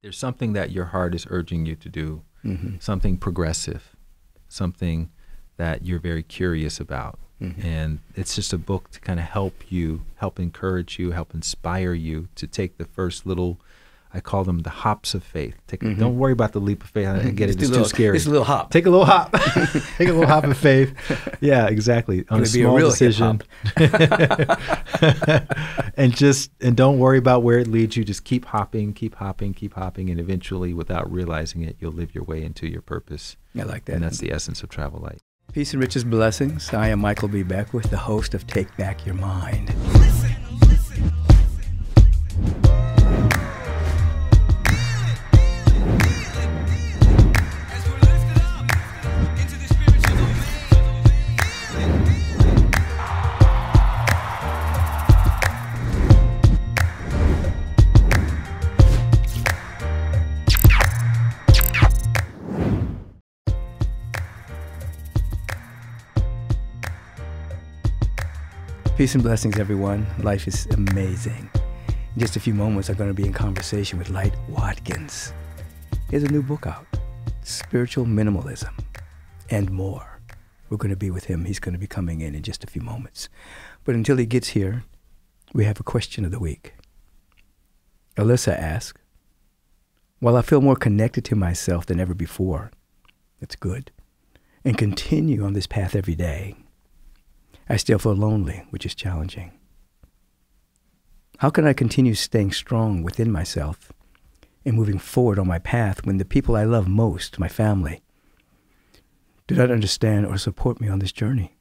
There's something that your heart is urging you to do, Mm-hmm. something progressive, something that you're very curious about. Mm-hmm. And it's just a book to kind of help you, help encourage you, help inspire you to take the first little, I call them the hops of faith. Mm-hmm. Don't worry about the leap of faith. I get it. It's too scary. Just a little hop. Take a little hop. Take a little hop of faith. Yeah, exactly. On a small decision. and don't worry about where it leads you. Just keep hopping, keep hopping, keep hopping, and eventually, without realizing it, you'll live your way into your purpose. I like that. And that's the essence of Travel Light. Peace and riches blessings. I am Michael B. Beckwith, the host of Take Back Your Mind. Peace and blessings, everyone. Life is amazing. In just a few moments, I'm going to be in conversation with Light Watkins. He has a new book out, Spiritual Minimalism, and more. We're going to be with him. He's going to be coming in just a few moments. But until he gets here, we have a question of the week. Alyssa asked, while I feel more connected to myself than ever before, that's good, and continue on this path every day, I still feel lonely, which is challenging. How can I continue staying strong within myself and moving forward on my path when the people I love most, my family, do not understand or support me on this journey?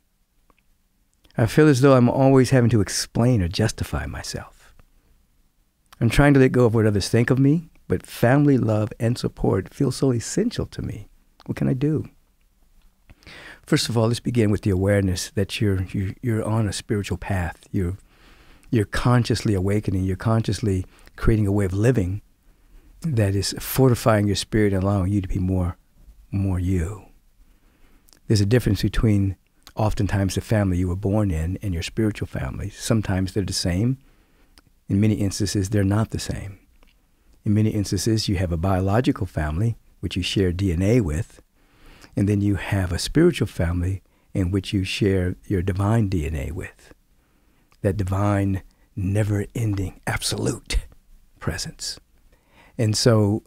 I feel as though I'm always having to explain or justify myself. I'm trying to let go of what others think of me, but family love and support feel so essential to me. What can I do? First of all, let's begin with the awareness that you're on a spiritual path. You're consciously awakening. You're consciously creating a way of living that is fortifying your spirit and allowing you to be more you. There's a difference between oftentimes the family you were born in and your spiritual family. Sometimes they're the same. In many instances, they're not the same. In many instances, you have a biological family, which you share DNA with, and then you have a spiritual family in which you share your divine DNA with. That divine, never-ending, absolute presence. And so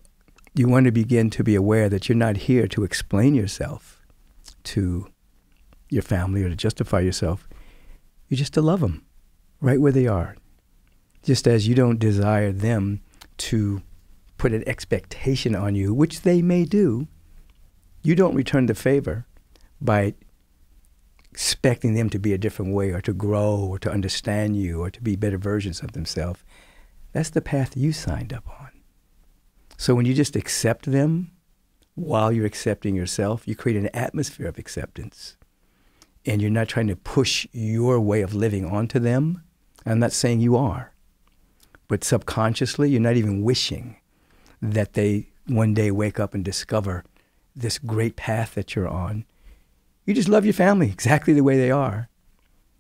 you want to begin to be aware that you're not here to explain yourself to your family or to justify yourself. You're just to love them right where they are. Just as you don't desire them to put an expectation on you, which they may do, you don't return the favor by expecting them to be a different way or to grow or to understand you or to be better versions of themselves. That's the path you signed up on. So when you just accept them while you're accepting yourself, you create an atmosphere of acceptance. And you're not trying to push your way of living onto them. I'm not saying you are. But subconsciously, you're not even wishing that they one day wake up and discover this great path that you're on. You just love your family exactly the way they are.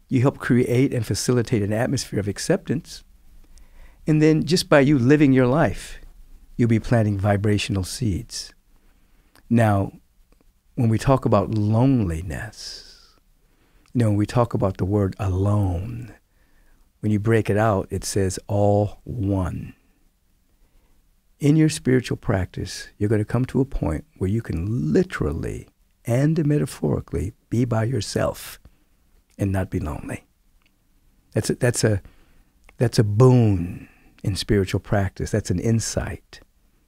You help create and facilitate an atmosphere of acceptance. And then just by you living your life, you'll be planting vibrational seeds. Now, when we talk about loneliness, when we talk about the word alone, when you break it out, it says all one. In your spiritual practice, you're going to come to a point where you can literally and metaphorically be by yourself and not be lonely. That's a boon in spiritual practice. That's an insight.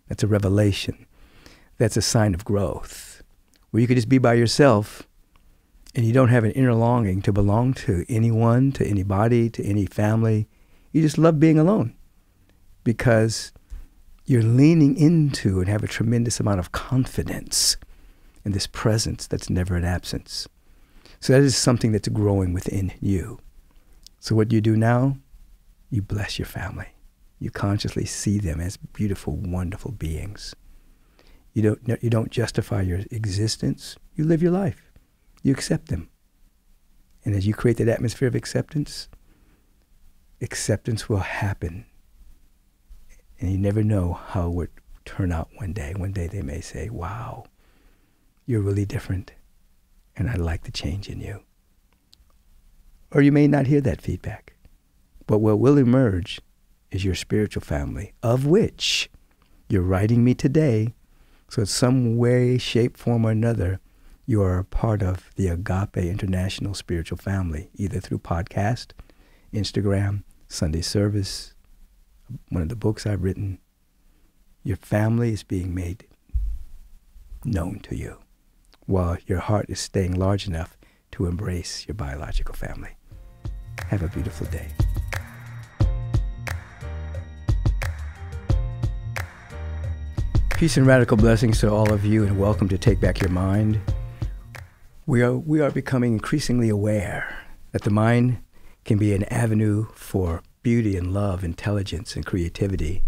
That's a revelation. That's a sign of growth, where you could just be by yourself and you don't have an inner longing to belong to anyone, to anybody, to any family. You just love being alone because you're leaning into and have a tremendous amount of confidence in this presence that's never an absence. So that is something that's growing within you. So what you do now, you bless your family. You consciously see them as beautiful, wonderful beings. You don't justify your existence. You live your life. You accept them. And as you create that atmosphere of acceptance, acceptance will happen. And you never know how it turn out one day. One day they may say, wow, you're really different, and I like the change in you. Or you may not hear that feedback. But what will emerge is your spiritual family, of which you're writing me today. So in some way, shape, form, or another, you are a part of the Agape International Spiritual Family, either through podcast, Instagram, Sunday service, one of the books I've written. Your family is being made known to you, while your heart is staying large enough to embrace your biological family. Have a beautiful day. Peace and radical blessings to all of you, and welcome to Take Back Your Mind. We are becoming increasingly aware that the mind can be an avenue for beauty and love, intelligence and creativity,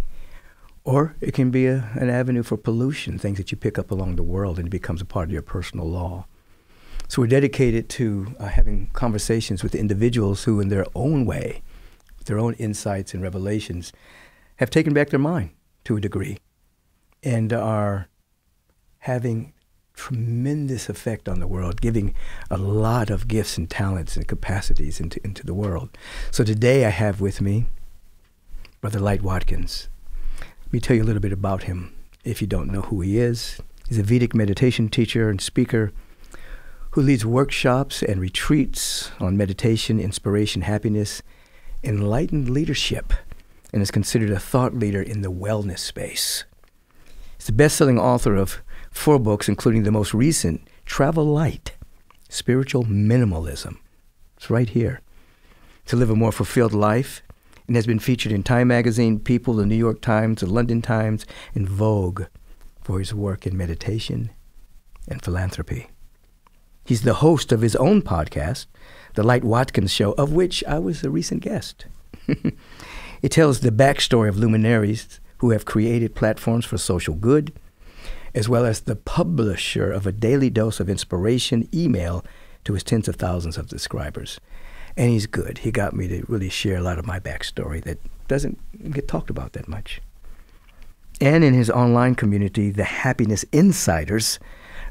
or it can be an avenue for pollution, things that you pick up along the world, and it becomes a part of your personal law. So we're dedicated to having conversations with individuals who, in their own way, with their own insights and revelations, have taken back their mind to a degree, and are having tremendous effect on the world, giving a lot of gifts and talents and capacities into the world. So today I have with me Brother Light Watkins. Let me tell you a little bit about him if you don't know who he is. He's a Vedic meditation teacher and speaker who leads workshops and retreats on meditation, inspiration, happiness, enlightened leadership, and is considered a thought leader in the wellness space. He's the best-selling author of 4 books, including the most recent, Travel Light, Spiritual Minimalism. It's right here. To live a more fulfilled life, and has been featured in Time Magazine, People, the New York Times, the London Times, and Vogue for his work in meditation and philanthropy. He's the host of his own podcast, The Light Watkins Show, of which I was a recent guest. It tells the backstory of luminaries who have created platforms for social good, as well as the publisher of a daily dose of inspiration email to his tens of thousands of subscribers. And he's good. He got me to really share a lot of my backstory that doesn't get talked about that much. And in his online community, the Happiness Insiders,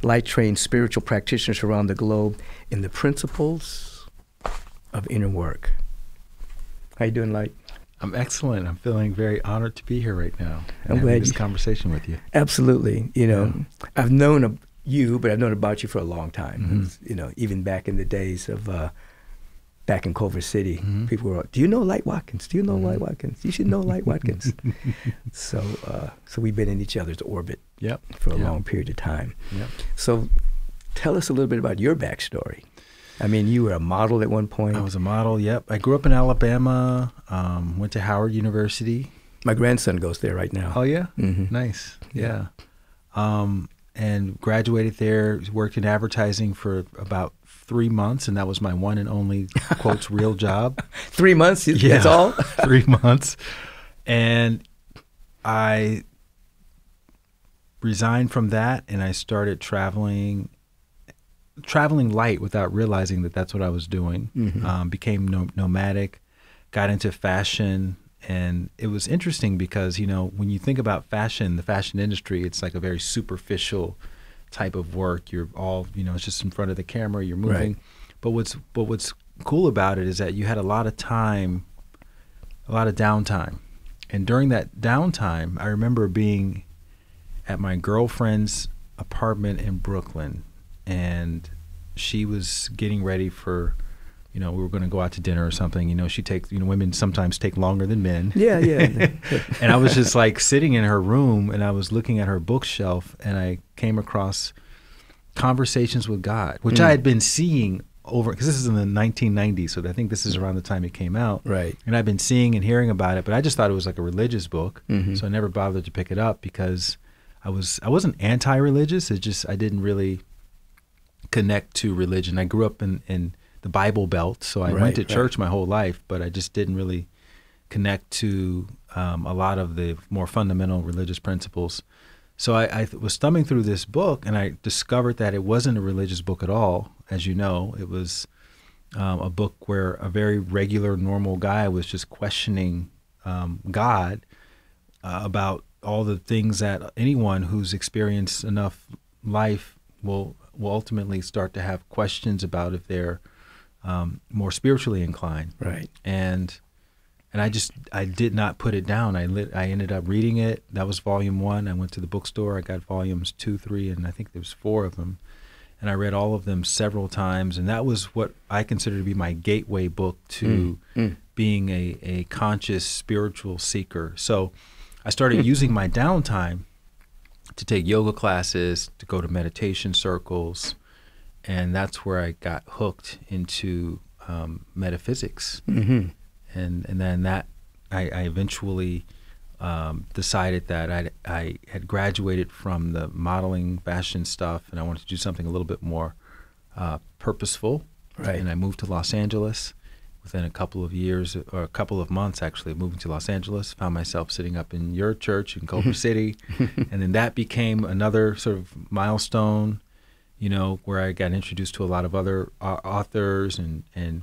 Light trains spiritual practitioners around the globe in the principles of inner work. How you doing, Light? I'm excellent. I'm feeling very honored to be here right now. I'm glad this conversation with you. Absolutely. You know, I've known you, but I've known about you for a long time. You know, even back in the days of back in Culver City, people were, do you know Light Watkins? Do you know Light Watkins? You should know Light Watkins. So we've been in each other's orbit for a long period of time. So tell us a little bit about your backstory. I mean, you were a model at one point. I was a model, I grew up in Alabama, went to Howard University. My grandson goes there right now. Oh, yeah? Nice. Yeah. And graduated there, worked in advertising for about 3 months, and that was my one and only, quotes, real job. 3 months? That's all? 3 months. And I resigned from that, and I started traveling light without realizing that that's what I was doing. Became nomadic, got into fashion, and it was interesting because, you know, when you think about fashion, the fashion industry, it's like a very superficial type of work. You're all, you know, it's just in front of the camera, you're moving. Right. But what's cool about it is that you had a lot of time, a lot of downtime. And during that downtime, I remember being at my girlfriend's apartment in Brooklyn, and she was getting ready for, you know, we were going to go out to dinner or something. You know, women sometimes take longer than men. Yeah. And I was just like sitting in her room, and I was looking at her bookshelf, and I came across Conversations with God, which I had been seeing over, because this is in the 1990s, so I think this is around the time it came out. Right. And I've been seeing and hearing about it, but I just thought it was like a religious book, so I never bothered to pick it up because I wasn't anti-religious. It's just I didn't really connect to religion. I grew up in the Bible Belt, so I went to church my whole life, but I just didn't really connect to a lot of the more fundamental religious principles. So I was thumbing through this book, and I discovered that it wasn't a religious book at all. As you know, it was a book where a very regular, normal guy was just questioning God about all the things that anyone who's experienced enough life will ultimately start to have questions about if they're more spiritually inclined. Right. And I did not put it down. I ended up reading it. That was volume 1. I went to the bookstore. I got volumes 2, 3, and I think there was 4 of them. And I read all of them several times. And that was what I consider to be my gateway book to being a conscious spiritual seeker. So I started using my downtime to take yoga classes, to go to meditation circles. And that's where I got hooked into metaphysics. Mm-hmm. And then that I eventually decided that I had graduated from the modeling fashion stuff, and I wanted to do something a little bit more purposeful. Right. And I moved to Los Angeles within a couple of years, or a couple of months actually, moving to Los Angeles. Found myself sitting up in your church in Culver City, and then that became another sort of milestone, where I got introduced to a lot of other authors and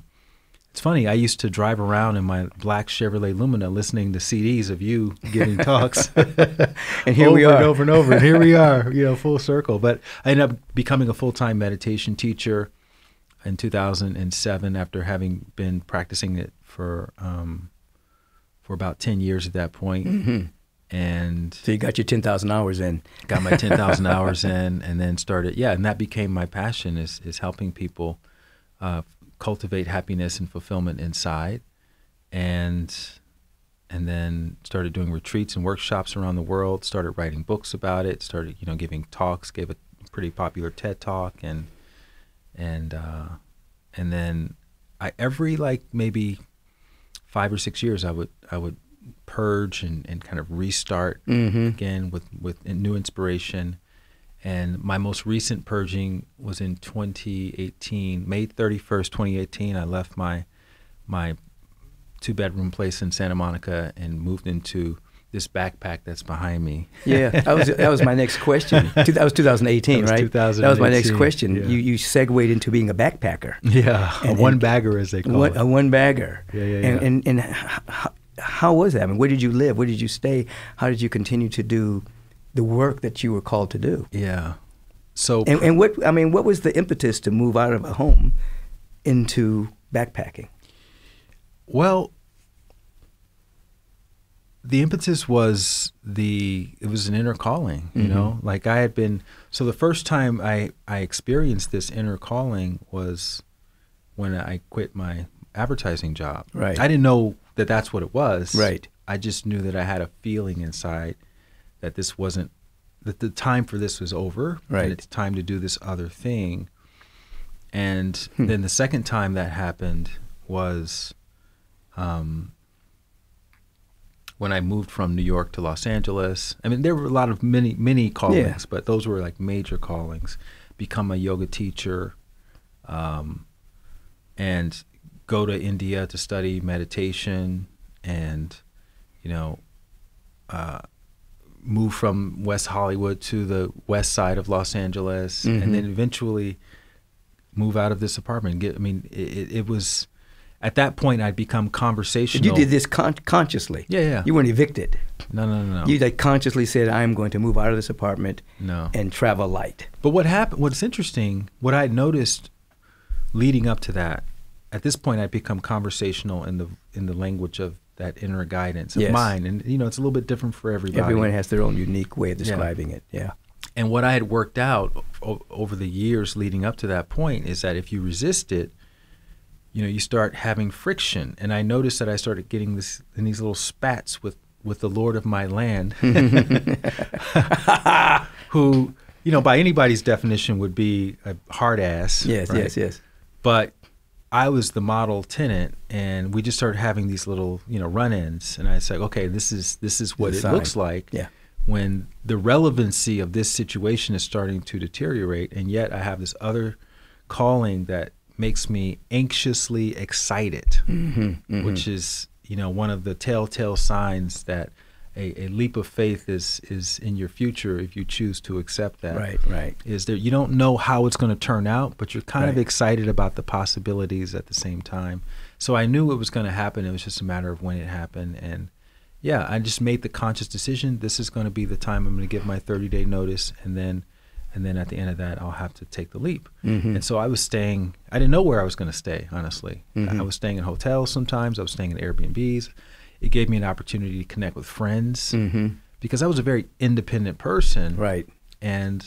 it's funny, I used to drive around in my black Chevrolet Lumina listening to CDs of you giving talks. And here we are. And over and over. And here we are, full circle. But I ended up becoming a full-time meditation teacher in 2007 after having been practicing it for about 10 years at that point. Mm-hmm. And so you got your 10,000 hours in. Got my 10,000 hours in, and then started, and that became my passion is helping people cultivate happiness and fulfillment inside, and then started doing retreats and workshops around the world, started writing books about it, started giving talks, gave a pretty popular TED talk, and then every maybe 5 or 6 years I would purge and kind of restart again with new inspiration. And my most recent purging was in 2018, May 31st, 2018. I left my 2-bedroom place in Santa Monica and moved into this backpack that's behind me. Yeah, that was my next question. That was 2018, right? 2018. That was my next question. Yeah. You segued into being a backpacker. Yeah, a one-bagger as they call it. A one-bagger. Yeah. And how was that? I mean, where did you live? Where did you stay? How did you continue to do the work that you were called to do? Yeah. So and what was the impetus to move out of a home into backpacking? Well, the impetus was it was an inner calling, like I had been. So the first time I experienced this inner calling was when I quit my advertising job. Right. I didn't know that that's what it was. Right. I just knew that I had a feeling inside that this wasn't, that the time for this was over. Right. And it's time to do this other thing. And then the second time that happened was when I moved from New York to Los Angeles. I mean, there were a lot of mini callings, but those were like major callings. Become a yoga teacher, and go to India to study meditation, and move from West Hollywood to the west side of Los Angeles, and then eventually move out of this apartment. It was, at that point I'd become conversational. You did this consciously. Yeah. You weren't evicted. No. You consciously said, I'm going to move out of this apartment and travel light. But what happened, what's interesting, what I noticed leading up to that, at this point I'd become conversational in the language of that inner guidance of mine. And, it's a little bit different for everybody. Everyone has their own unique way of describing it. Yeah. And what I had worked out over the years leading up to that point is that if you resist it, you start having friction. And I noticed that I started getting these little spats with the Lord of my land, who, by anybody's definition would be a hard ass. Yes, right? yes. But I was the model tenant, and we just started having these little, run-ins. And I said, okay, this is what it looks like when the relevancy of this situation is starting to deteriorate, and yet I have this other calling that makes me anxiously excited, which is, one of the telltale signs that a leap of faith is in your future if you choose to accept that. Right. Is there, you don't know how it's going to turn out, but you're kind of excited about the possibilities at the same time. So I knew it was going to happen. It was just a matter of when it happened. And yeah, I just made the conscious decision. This is going to be the time I'm going to give my 30-day notice, and then at the end of that, I'll have to take the leap. And so I was staying. I didn't know where I was going to stay. Honestly, I was staying in hotels sometimes. I was staying in Airbnbs. It gave me an opportunity to connect with friends because I was a very independent person. Right. And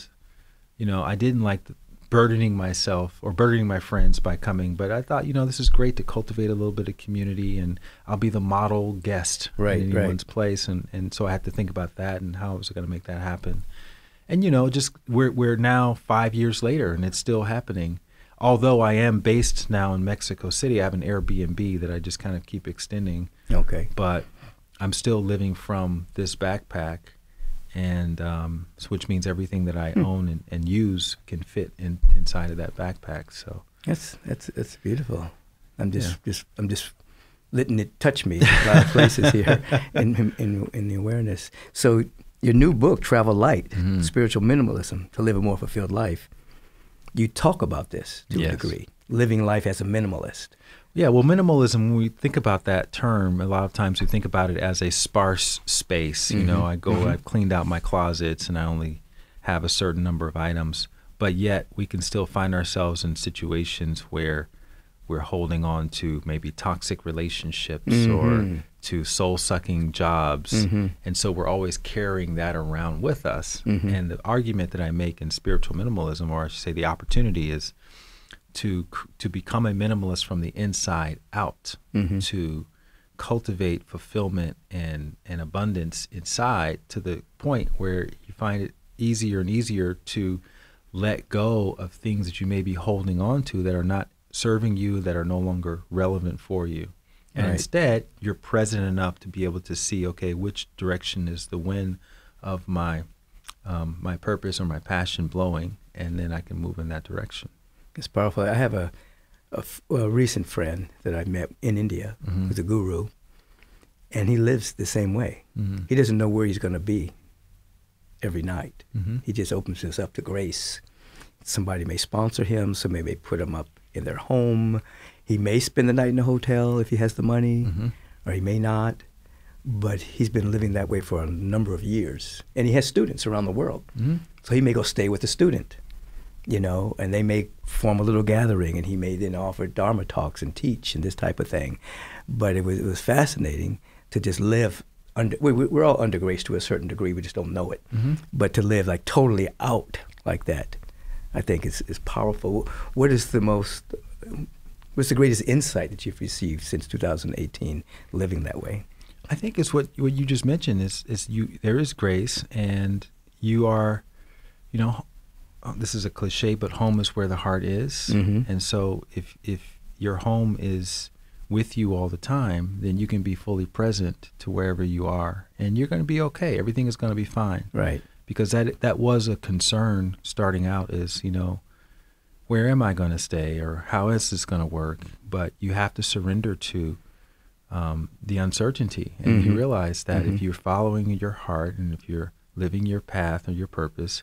I didn't like burdening myself or burdening my friends by coming, but I thought, this is great to cultivate a little bit of community, and I'll be the model guest in anyone's place. And so I had to think about that and how I was going to make that happen. And, just we're now 5 years later and it's still happening. Although I am based now in Mexico City, I have an Airbnb that I just kind of keep extending. Okay. But I'm still living from this backpack. And which means everything that I own and use can fit inside of that backpack. So that's beautiful. I'm just letting it touch me in a lot of places here in the awareness. So your new book, Travel Light, Spiritual Minimalism to Live a More Fulfilled Life, you talk about this to a degree, living life as a minimalist. Yeah, well, minimalism, when we think about that term, a lot of times we think about it as a sparse space. I've cleaned out my closets and I only have a certain number of items, but yet we can still find ourselves in situations where we're holding on to maybe toxic relationships or to soul-sucking jobs. And so we're always carrying that around with us. And the argument that I make in spiritual minimalism, or I should say the opportunity, is to become a minimalist from the inside out, to cultivate fulfillment and abundance inside to the point where you find it easier and easier to let go of things that you may be holding on to that are not serving you, that are no longer relevant for you. And instead, you're present enough to be able to see, okay, which direction is the wind of my purpose or my passion blowing, and then I can move in that direction. It's powerful. I have a recent friend that I met in India who's a guru, and he lives the same way. He doesn't know where he's going to be every night. He just opens himself up to grace. Somebody may sponsor him, somebody may put him up in their home. He may spend the night in a hotel if he has the money, or he may not. But he's been living that way for a number of years. And he has students around the world. So he may go stay with a student, and they may form a little gathering, and he may then offer Dharma talks and teach and this type of thing. But it was fascinating to just live we're all under grace to a certain degree, we just don't know it. But to live like totally out like that, I think is powerful. What's the greatest insight that you've received since 2018 living that way? I think it's what you just mentioned is there is grace, and you are, this is a cliche, but home is where the heart is. And so if your home is with you all the time, then you can be fully present to wherever you are, and you're going to be okay. Everything is going to be fine. Right. Because that was a concern starting out, is, where am I going to stay, or how is this going to work? But you have to surrender to the uncertainty, and you realize that if you're following your heart and if you're living your path or your purpose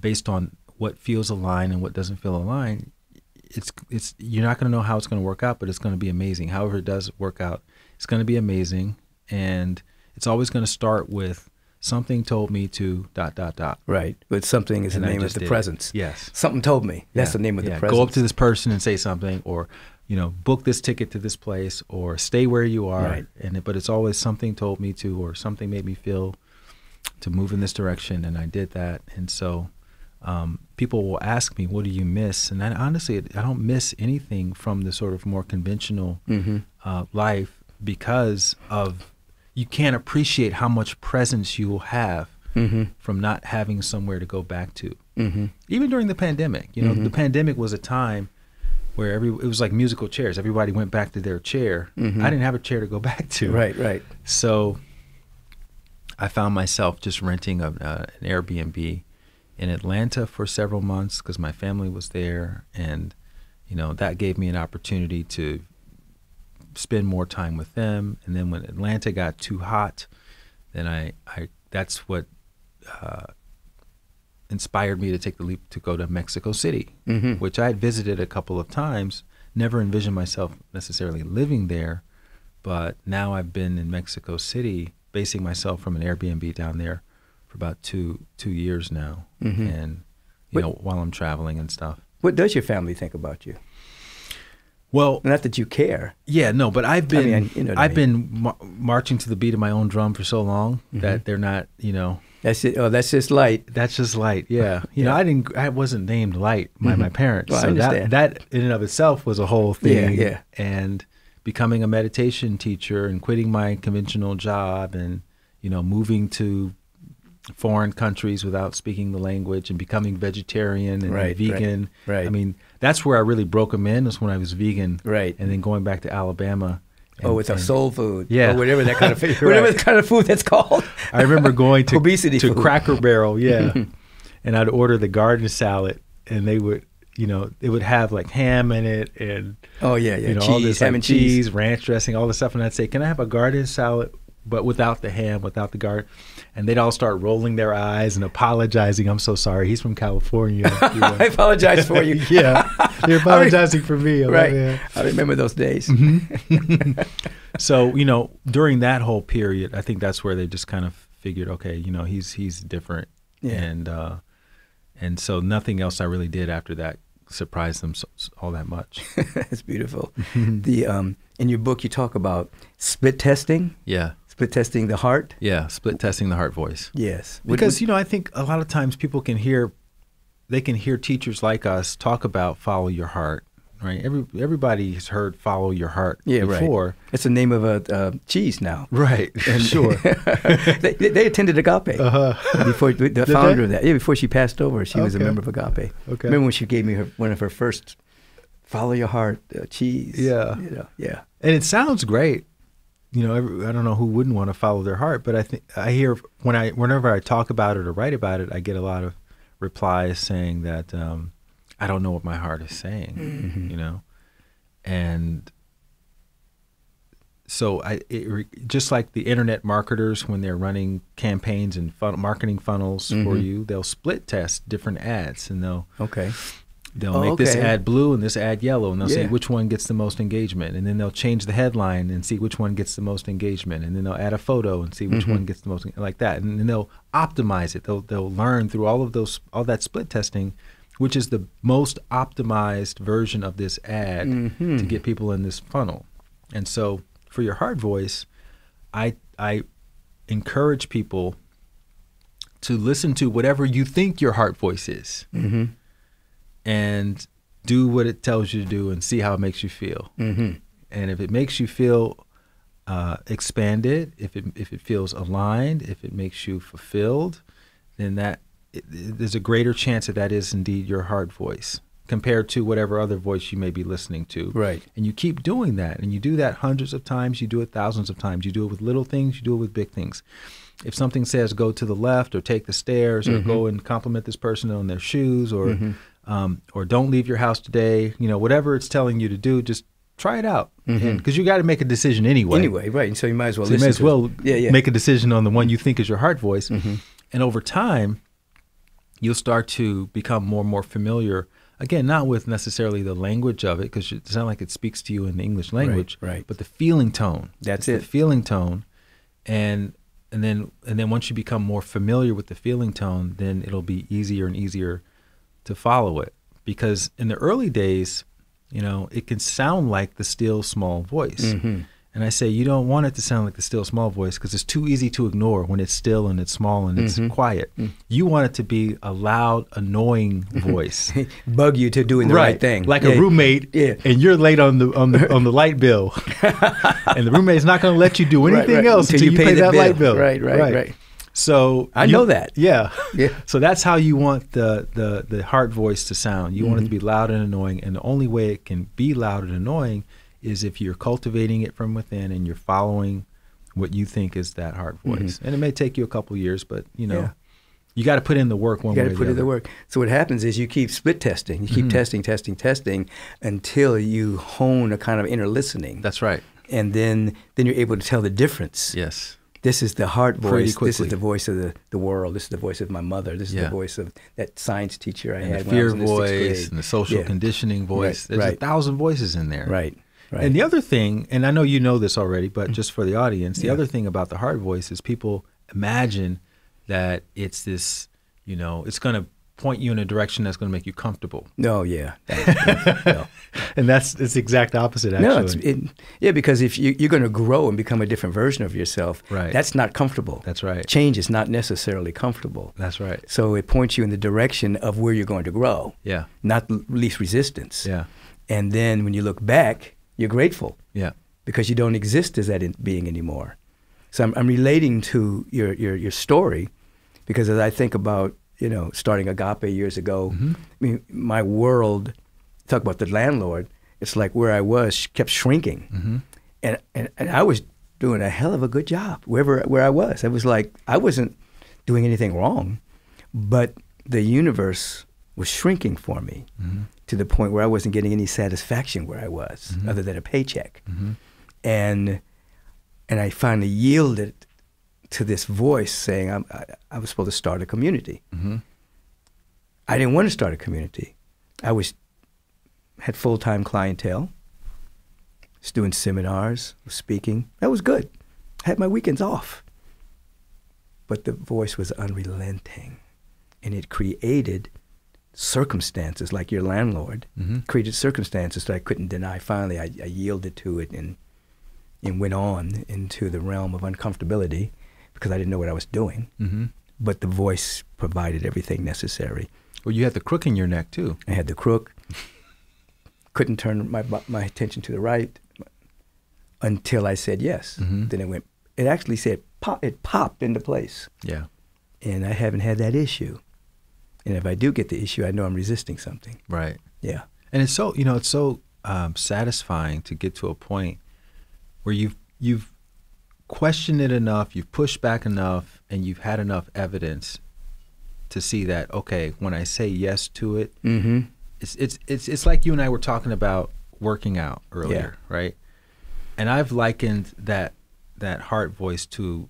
based on what feels aligned and what doesn't feel aligned, it's you're not going to know how it's going to work out, but it's going to be amazing. However it does work out, it's going to be amazing, and it's always going to start with something told me to ... Right, but something is the name of the presence. Yes. Something told me. That's the name of the presence. Go up to this person and say something, or book this ticket to this place, or stay where you are. Right. But it's always something told me to, or something made me feel to move in this direction, and I did that. And so people will ask me, what do you miss? And honestly, I don't miss anything from the sort of more conventional life, because of you can't appreciate how much presence you will have from not having somewhere to go back to. Even during the pandemic, the pandemic was a time where it was like musical chairs. Everybody went back to their chair. I didn't have a chair to go back to. Right. So I found myself just renting an Airbnb in Atlanta for several months because my family was there, and that gave me an opportunity to spend more time with them. And then when Atlanta got too hot, then that's what inspired me to take the leap to go to Mexico City, which I had visited a couple of times, never envisioned myself necessarily living there, But now I've been in Mexico City, basing myself from an Airbnb down there for about two years now, and while I'm traveling and stuff. What does your family think about you? Well, not that you care. Yeah, no, but I've been I've been marching to the beat of my own drum for so long that they're not, That's it. Oh, that's just Light. That's just Light. Yeah. I wasn't named Light by my parents. Well, so I understand. that in and of itself was a whole thing. Yeah. And becoming a meditation teacher and quitting my conventional job and, moving to foreign countries without speaking the language and becoming vegetarian and vegan. Right. I mean, that's where I really broke them in, was when I was vegan. Right. And then going back to Alabama. With a soul food. Yeah. Or whatever that kind of whatever the kind of food that's called. I remember going to obesity to food. Cracker Barrel, and I'd order the garden salad, and they would, it would have like ham in it and cheese, all this ham like and cheese, ranch dressing, all this stuff, and I'd say, "Can I have a garden salad, but without the ham, without the garden?" And they'd all start rolling their eyes and apologizing. "I'm so sorry. He's from California." I apologize for you. Yeah, you're apologizing for me. Right. I remember those days. So, during that whole period, I think that's where they just kind of figured, okay, he's different. Yeah. And so nothing else I really did after that surprised them all that much. That's beautiful. In your book, you talk about split testing. Yeah. Split testing the heart. Yeah, split testing the heart voice. Yes. Because, I think a lot of times people can hear teachers like us talk about follow your heart. Right, everybody has heard "follow your heart" before. Right. It's the name of a cheese now. Right, and sure. they attended Agape before the founder of that. Yeah, before she passed over, she was a member of Agape. Okay. Remember when she gave me one of her first "follow your heart" cheese? Yeah, yeah. And it sounds great. I don't know who wouldn't want to follow their heart, but I hear whenever I talk about it or write about it, I get a lot of replies saying that. I don't know what my heart is saying, and so just like the internet marketers, when they're running campaigns and marketing funnels for you, they'll split test different ads, and they'll make this ad blue and this ad yellow, and they'll say which one gets the most engagement, and then they'll change the headline and see which one gets the most engagement, and then they'll add a photo and see which one gets the most, like that, and then they'll optimize it. They'll learn through all that split testing, which is the most optimized version of this ad to get people in this funnel. And so for your heart voice, I encourage people to listen to whatever you think your heart voice is and do what it tells you to do and see how it makes you feel. And if it makes you feel expanded, if it feels aligned, if it makes you fulfilled, then there's a greater chance that is indeed your heart voice compared to whatever other voice you may be listening to. Right. And you keep doing that, and you do that hundreds of times, you do it thousands of times. You do it with little things, you do it with big things. If something says go to the left or take the stairs or go and compliment this person on their shoes or don't leave your house today, whatever it's telling you to do, just try it out. Because you got to make a decision anyway. Anyway, right. And so you might as well make a decision on the one you think is your heart voice. And over time, you'll start to become more and more familiar, again, not with necessarily the language of it, because it's not like it speaks to you in the English language, right. but the feeling tone. That's it. The feeling tone. And then once you become more familiar with the feeling tone, then it'll be easier and easier to follow it. Because in the early days, it can sound like the still small voice. And I say you don't want it to sound like the still small voice because it's too easy to ignore when it's still and it's small and it's quiet. You want it to be a loud, annoying voice. Bug you to doing the right thing. Like a roommate, and you're late on the light bill. And the roommate's not going to let you do anything else until you pay that light bill. Right. So I know that. Yeah. So that's how you want the heart voice to sound. You want it to be loud and annoying, and the only way it can be loud and annoying is if you're cultivating it from within and you're following what you think is that heart voice. And it may take you a couple years, but you got to put in the work one way or the other. You got to put in the work. So what happens is you keep split testing. You keep testing until you hone a kind of inner listening. That's right. And then you're able to tell the difference. Yes. This is the heart voice. This is the voice of the world. This is the voice of my mother. This is the voice of that science teacher I had the when I was fear in the 6th voice grade. and the social conditioning voice. There's 1,000 voices in there. Right. Right. And the other thing, and I know you know this already, but just for the audience, the other thing about the heart voice is people imagine that it's this, it's going to point you in a direction that's going to make you comfortable. No, yeah. No. And that's the exact opposite, actually. No, because if you're going to grow and become a different version of yourself, right. That's not comfortable. That's right. Change is not necessarily comfortable. That's right. So it points you in the direction of where you're going to grow. Yeah. Not least resistance. Yeah. And then when you look back, you're grateful. Yeah. Because you don't exist as that being anymore. So I'm relating to your story, because as I think about starting Agape years ago, I mean, my world, talk about the landlord, it's like where I was kept shrinking. And I was doing a hell of a good job where I was. It was like I wasn't doing anything wrong, but the universe was shrinking for me to the point where I wasn't getting any satisfaction where I was, other than a paycheck. And I finally yielded to this voice saying I was supposed to start a community. I didn't want to start a community. I had full-time clientele, was doing seminars, was speaking. That was good. I had my weekends off. But the voice was unrelenting, and it created circumstances, like your landlord, created circumstances that I couldn't deny. Finally, I yielded to it and went on into the realm of uncomfortability, because I didn't know what I was doing. But the voice provided everything necessary. Well, you had the crook in your neck, too. I had the crook. Couldn't turn my attention to the right until I said yes. Then it actually said, it popped into place. Yeah. And I haven't had that issue. And if I do get the issue, I know I'm resisting something. Right. Yeah. And it's so, it's so satisfying to get to a point where you've questioned it enough, you've pushed back enough, and you've had enough evidence to see that, okay, when I say yes to it, it's like you and I were talking about working out earlier, right? And I've likened that heart voice to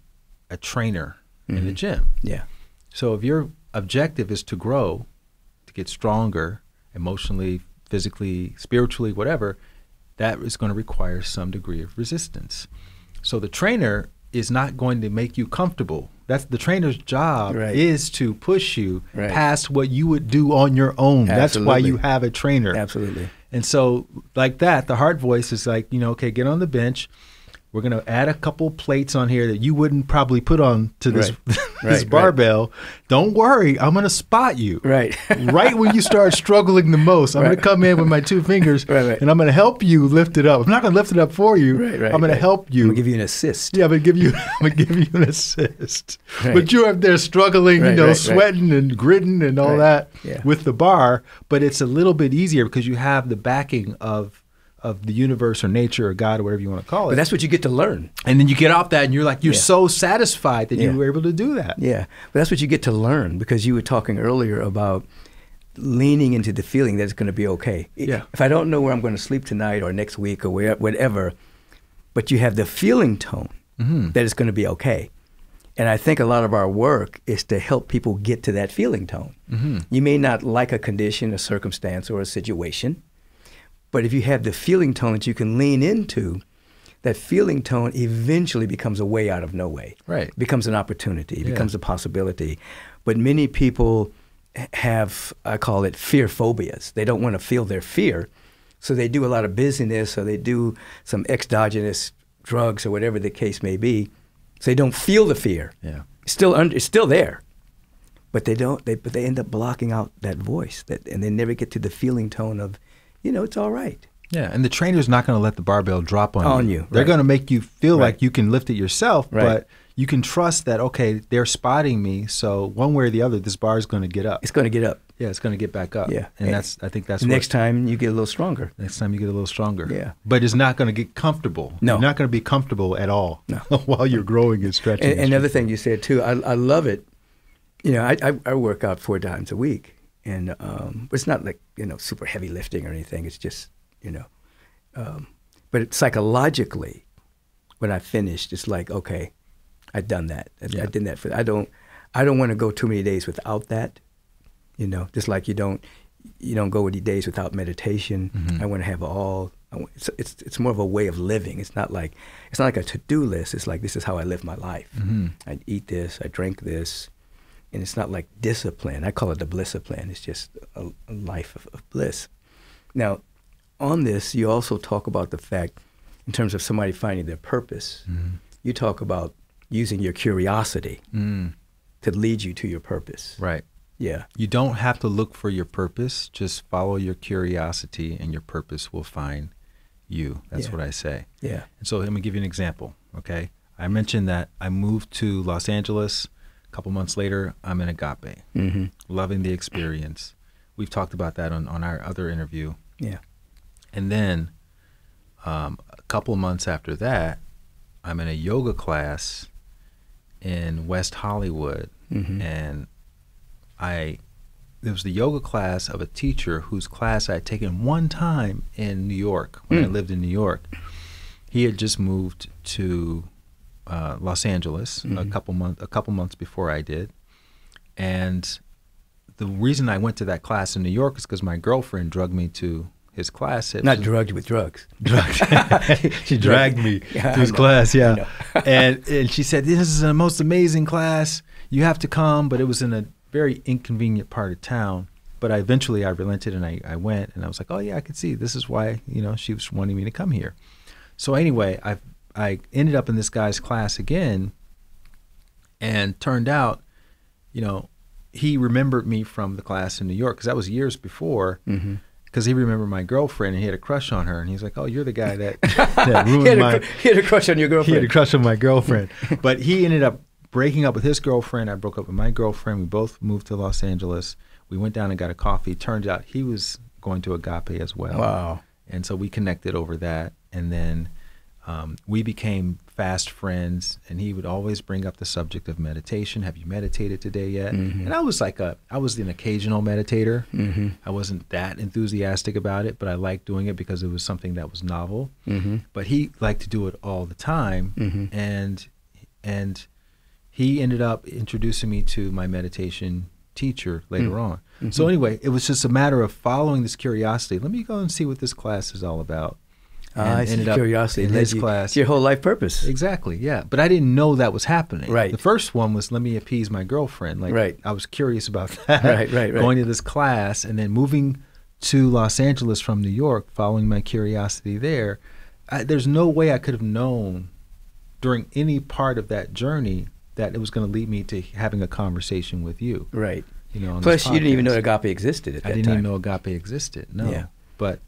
a trainer in the gym. Yeah. So if your objective is to grow, to get stronger emotionally, physically, spiritually, whatever, that is going to require some degree of resistance. So the trainer is not going to make you comfortable. That's the trainer's job, is to push you past what you would do on your own. Absolutely. That's why you have a trainer. Absolutely. And so like that, the heart voice is like, okay, get on the bench. We're going to add a couple plates on here that you wouldn't probably put on to this, this barbell. Don't worry, I'm going to spot you. Right when you start struggling the most, I'm going to come in with my two fingers and I'm going to help you lift it up. I'm not going to lift it up for you. I'm going to help you. I'm going to give you an assist. Yeah, I'm going to give you an assist. But you're up there struggling, sweating and gritting and all that with the bar. But it's a little bit easier because you have the backing of the universe or nature or God or whatever you want to call it. But that's what you get to learn. And then you get off that and you're like, you're so satisfied that you were able to do that. Yeah. But that's what you get to learn, because you were talking earlier about leaning into the feeling that it's going to be okay. Yeah. If I don't know where I'm going to sleep tonight or next week or whatever, but you have the feeling tone that it's going to be okay. And I think a lot of our work is to help people get to that feeling tone. You may not like a condition, a circumstance, or a situation, but if you have the feeling tone that you can lean into, that feeling tone eventually becomes a way out of no way. Right. It becomes an opportunity. It becomes a possibility. But many people have, I call it fear phobias. They don't want to feel their fear. So they do a lot of busyness, or they do some exogenous drugs or whatever the case may be. So they don't feel the fear. Yeah. It's still there. But they don't. But they end up blocking out that voice, and they never get to the feeling tone of, it's all right. Yeah, and the trainer's not going to let the barbell drop on you. They're going to make you feel like you can lift it yourself, but you can trust that, okay, they're spotting me, so one way or the other, this bar is going to get up. It's going to get up. Yeah, it's going to get back up. Yeah. And I think that's next time you get a little stronger. Next time you get a little stronger. Yeah. But it's not going to get comfortable. No. You're not going to be comfortable at all while you're growing and stretching. And another thing you said, too, I love it. I work out 4 times a week. And it's not like, super heavy lifting or anything. It's just, but psychologically, when I finished, it's like, okay, I've done that. I did that I don't want to go too many days without that. Just like you don't go any days without meditation. I want to have all it's more of a way of living. It's not like a to-do list. It's like, this is how I live my life. I eat this, I drink this, and it's not like discipline. I call it the blisscipline. It's just a life of bliss. Now, on this, you also talk about the fact, in terms of somebody finding their purpose, you talk about using your curiosity to lead you to your purpose. Right. Yeah. You don't have to look for your purpose. Just follow your curiosity, and your purpose will find you. That's what I say. Yeah. And so let me give you an example, okay? I mentioned that I moved to Los Angeles. A couple months later, I'm in Agape, loving the experience. We've talked about that on our other interview. Yeah. And then a couple of months after that, I'm in a yoga class in West Hollywood, and there was the yoga class of a teacher whose class I had taken one time in New York when I lived in New York. He had just moved to Los Angeles a couple months before I did, and the reason I went to that class in New York is because my girlfriend drugged me to his class. Not drugged you with drugs. Drugged. She dragged me to his class, yeah. And she said, "This is the most amazing class. You have to come." But it was in a very inconvenient part of town. But eventually I relented, and I went, and I was like, "Oh yeah, I could see. This is why she was wanting me to come here." So anyway, I ended up in this guy's class again, and turned out, he remembered me from the class in New York, because that was years before. Because he remembered my girlfriend, and he had a crush on her, and he's like, "Oh, you're the guy that ruined he had a crush on your girlfriend." He had a crush on my girlfriend. But he ended up breaking up with his girlfriend. I broke up with my girlfriend. We both moved to Los Angeles. We went down and got a coffee. Turns out he was going to Agape as well. Wow. And so we connected over that. And then we became fast friends, and he would always bring up the subject of meditation. "Have you meditated today yet?" And I was an occasional meditator. I wasn't that enthusiastic about it, but I liked doing it because it was something that was novel. But he liked to do it all the time. And he ended up introducing me to my meditation teacher later on. So anyway, it was just a matter of following this curiosity. Let me go and see what this class is all about. I see. Curiosity in his class. It's your whole life purpose. Exactly, yeah. But I didn't know that was happening. Right. The first one was, let me appease my girlfriend. Right. I was curious about that. Right. Going to this class, and then moving to Los Angeles from New York, following my curiosity there. There's no way I could have known during any part of that journey that it was going to lead me to having a conversation with you. Right. On Plus, you didn't even know Agape existed at that time. I didn't even know Agape existed, no. Yeah. But,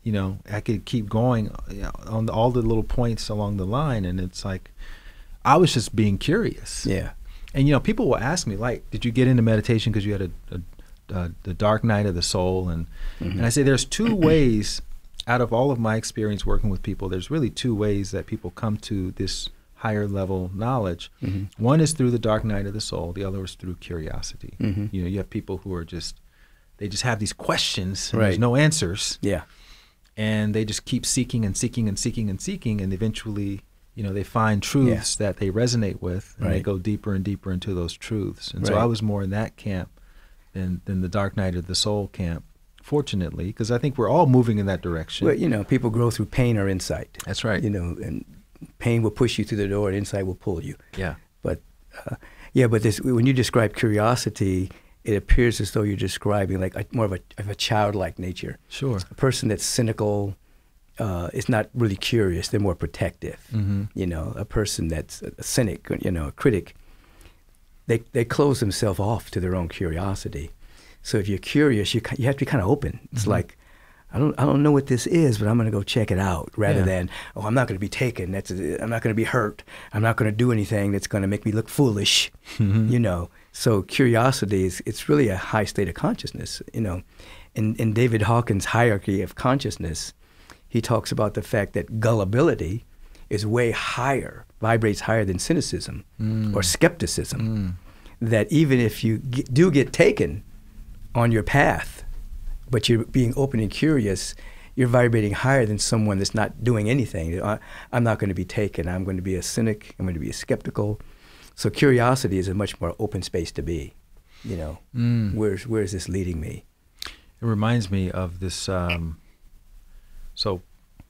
I could keep going on all the little points along the line, and it's like I was just being curious. Yeah. And, people will ask me, like, did you get into meditation because you had the dark night of the soul? And I say there's two ways, out of all of my experience working with people, there's really two ways that people come to this higher level knowledge. One is through the dark night of the soul. The other is through curiosity. You have people who are they just have these questions, and there's no answers. Yeah. And they just keep seeking and seeking and seeking and seeking, and eventually, they find truths that they resonate with, and they go deeper and deeper into those truths. And so I was more in that camp than the dark night of the soul camp, fortunately, because I think we're all moving in that direction. Well, people grow through pain or insight. That's right. And pain will push you through the door, and insight will pull you. Yeah. But, when you describe curiosity, it appears as though you're describing more of a childlike nature. Sure. A person that's cynical is not really curious. They're more protective. A person that's a cynic, a critic, they close themselves off to their own curiosity. So if you're curious, you have to be kind of open. It's like, I don't know what this is, but I'm going to go check it out, rather than, I'm not going to be taken. I'm not going to be hurt. I'm not going to do anything that's going to make me look foolish. So curiosity it's really a high state of consciousness. In David Hawkins' hierarchy of consciousness, he talks about the fact that gullibility is way higher, vibrates higher than cynicism or skepticism. That even if you do get taken on your path, but you're being open and curious, you're vibrating higher than someone that's not doing anything. I'm not going to be taken. I'm going to be a cynic. I'm going to be a skeptical. So curiosity is a much more open space to be. Where is this leading me? It reminds me of this. So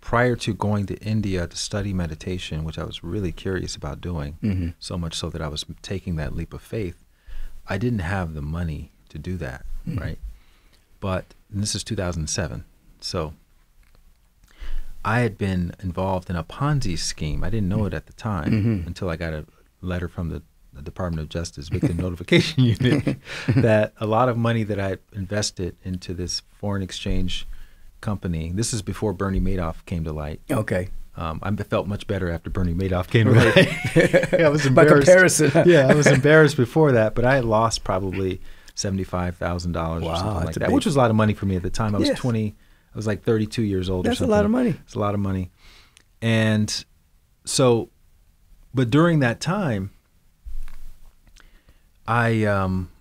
prior to going to India to study meditation, which I was really curious about doing, so much so that I was taking that leap of faith, I didn't have the money to do that, right? But this is 2007, so I had been involved in a Ponzi scheme. I didn't know it at the time until I got a letter from the Department of Justice Victim Notification Unit that a lot of money that I invested into this foreign exchange company. This is before Bernie Madoff came to light. Okay. I felt much better after Bernie Madoff came to light. I was embarrassed. By comparison. Yeah, I was embarrassed before that, but I had lost probably $75,000 or something like that, which was a lot of money for me at the time. I was 20. I was like 32 years old. That's or something. a lot of money. It's a lot of money. And so, but during that time,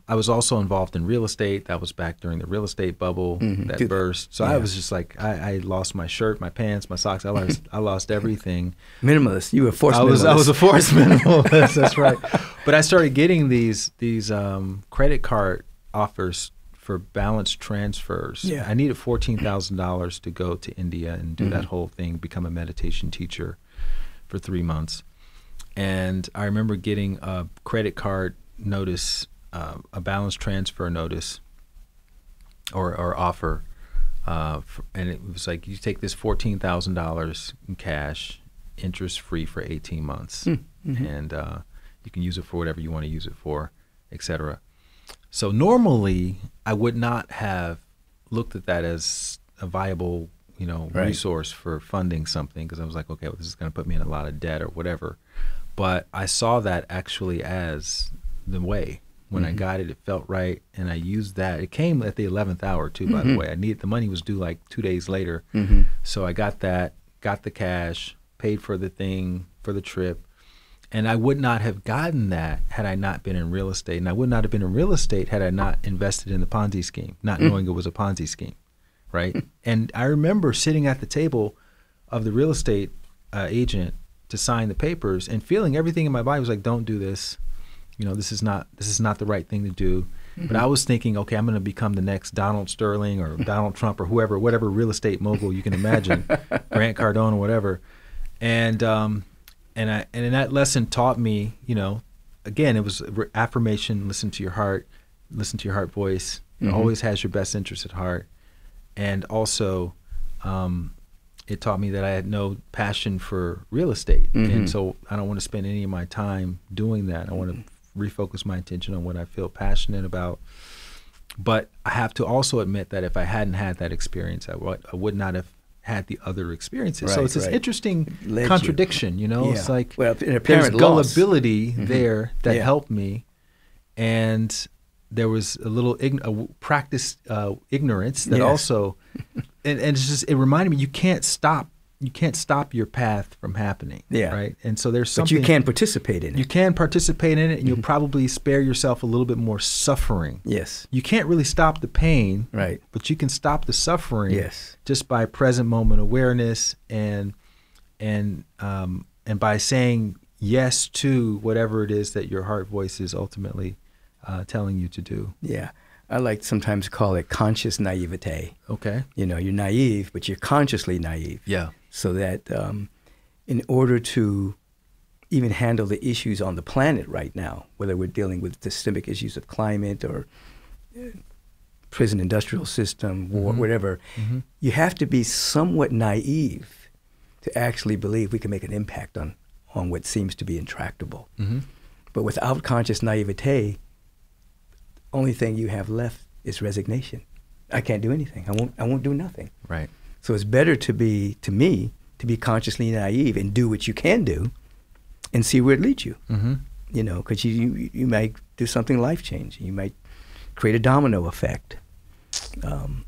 I was also involved in real estate. That was back during the real estate bubble that burst. So I was just like, I lost my shirt, my pants, my socks. I lost everything. Minimalist. You were a forced minimalist. I was a forced minimalist. That's right. But I started getting these credit card offers for balance transfers. Yeah. I needed $14,000 to go to India and do that whole thing, become a meditation teacher for 3 months. And I remember getting a credit card notice, a balance transfer notice or offer, and it was like, you take this $14,000 in cash, interest free for 18 months, and you can use it for whatever you want to use it for, etc. So normally I would not have looked at that as a viable, resource for funding something, because I was like, okay, well, this is going to put me in a lot of debt or whatever. But I saw that actually as the way. When I got it, it felt right, and I used that. It came at the 11th hour too, by the way. The money was due like 2 days later, so I got that, got the cash, paid for the thing, for the trip, and I would not have gotten that had I not been in real estate, and I would not have been in real estate had I not invested in the Ponzi scheme, not knowing it was a Ponzi scheme, right? And I remember sitting at the table of the real estate agent to sign the papers and feeling everything in my body was like, don't do this. This is not the right thing to do. But I was thinking, okay, I'm going to become the next Donald Sterling or Donald Trump or whatever real estate mogul you can imagine, Grant Cardone or whatever. And that lesson taught me, again, it was affirmation, listen to your heart voice. It always has your best interest at heart. And also, it taught me that I had no passion for real estate. And so I don't want to spend any of my time doing that. I want to refocus my attention on what I feel passionate about. But I have to also admit that if I hadn't had that experience, I would not have had the other experiences. Right, so it's this interesting contradiction, It's like there's gullibility there that helped me, and there was a little practiced ignorance that also, and it's just, it reminded me, you can't stop your path from happening. Yeah. Right. And so there's something. But you can participate in it. You can participate in it, and you'll probably spare yourself a little bit more suffering. Yes. You can't really stop the pain. Right. But you can stop the suffering. Yes. Just by present moment awareness and by saying yes to whatever it is that your heart voice is ultimately telling you to do. Yeah. I like to sometimes call it conscious naivete. Okay. You're naive, but you're consciously naive. Yeah. So that in order to even handle the issues on the planet right now, whether we're dealing with systemic issues of climate or prison industrial system, war, whatever, you have to be somewhat naive to actually believe we can make an impact on what seems to be intractable. But without conscious naivete, only thing you have left is resignation. I can't do anything. I won't do nothing. Right. So it's better to be consciously naive and do what you can do and see where it leads you. Because you might do something life-changing. You might create a domino effect. And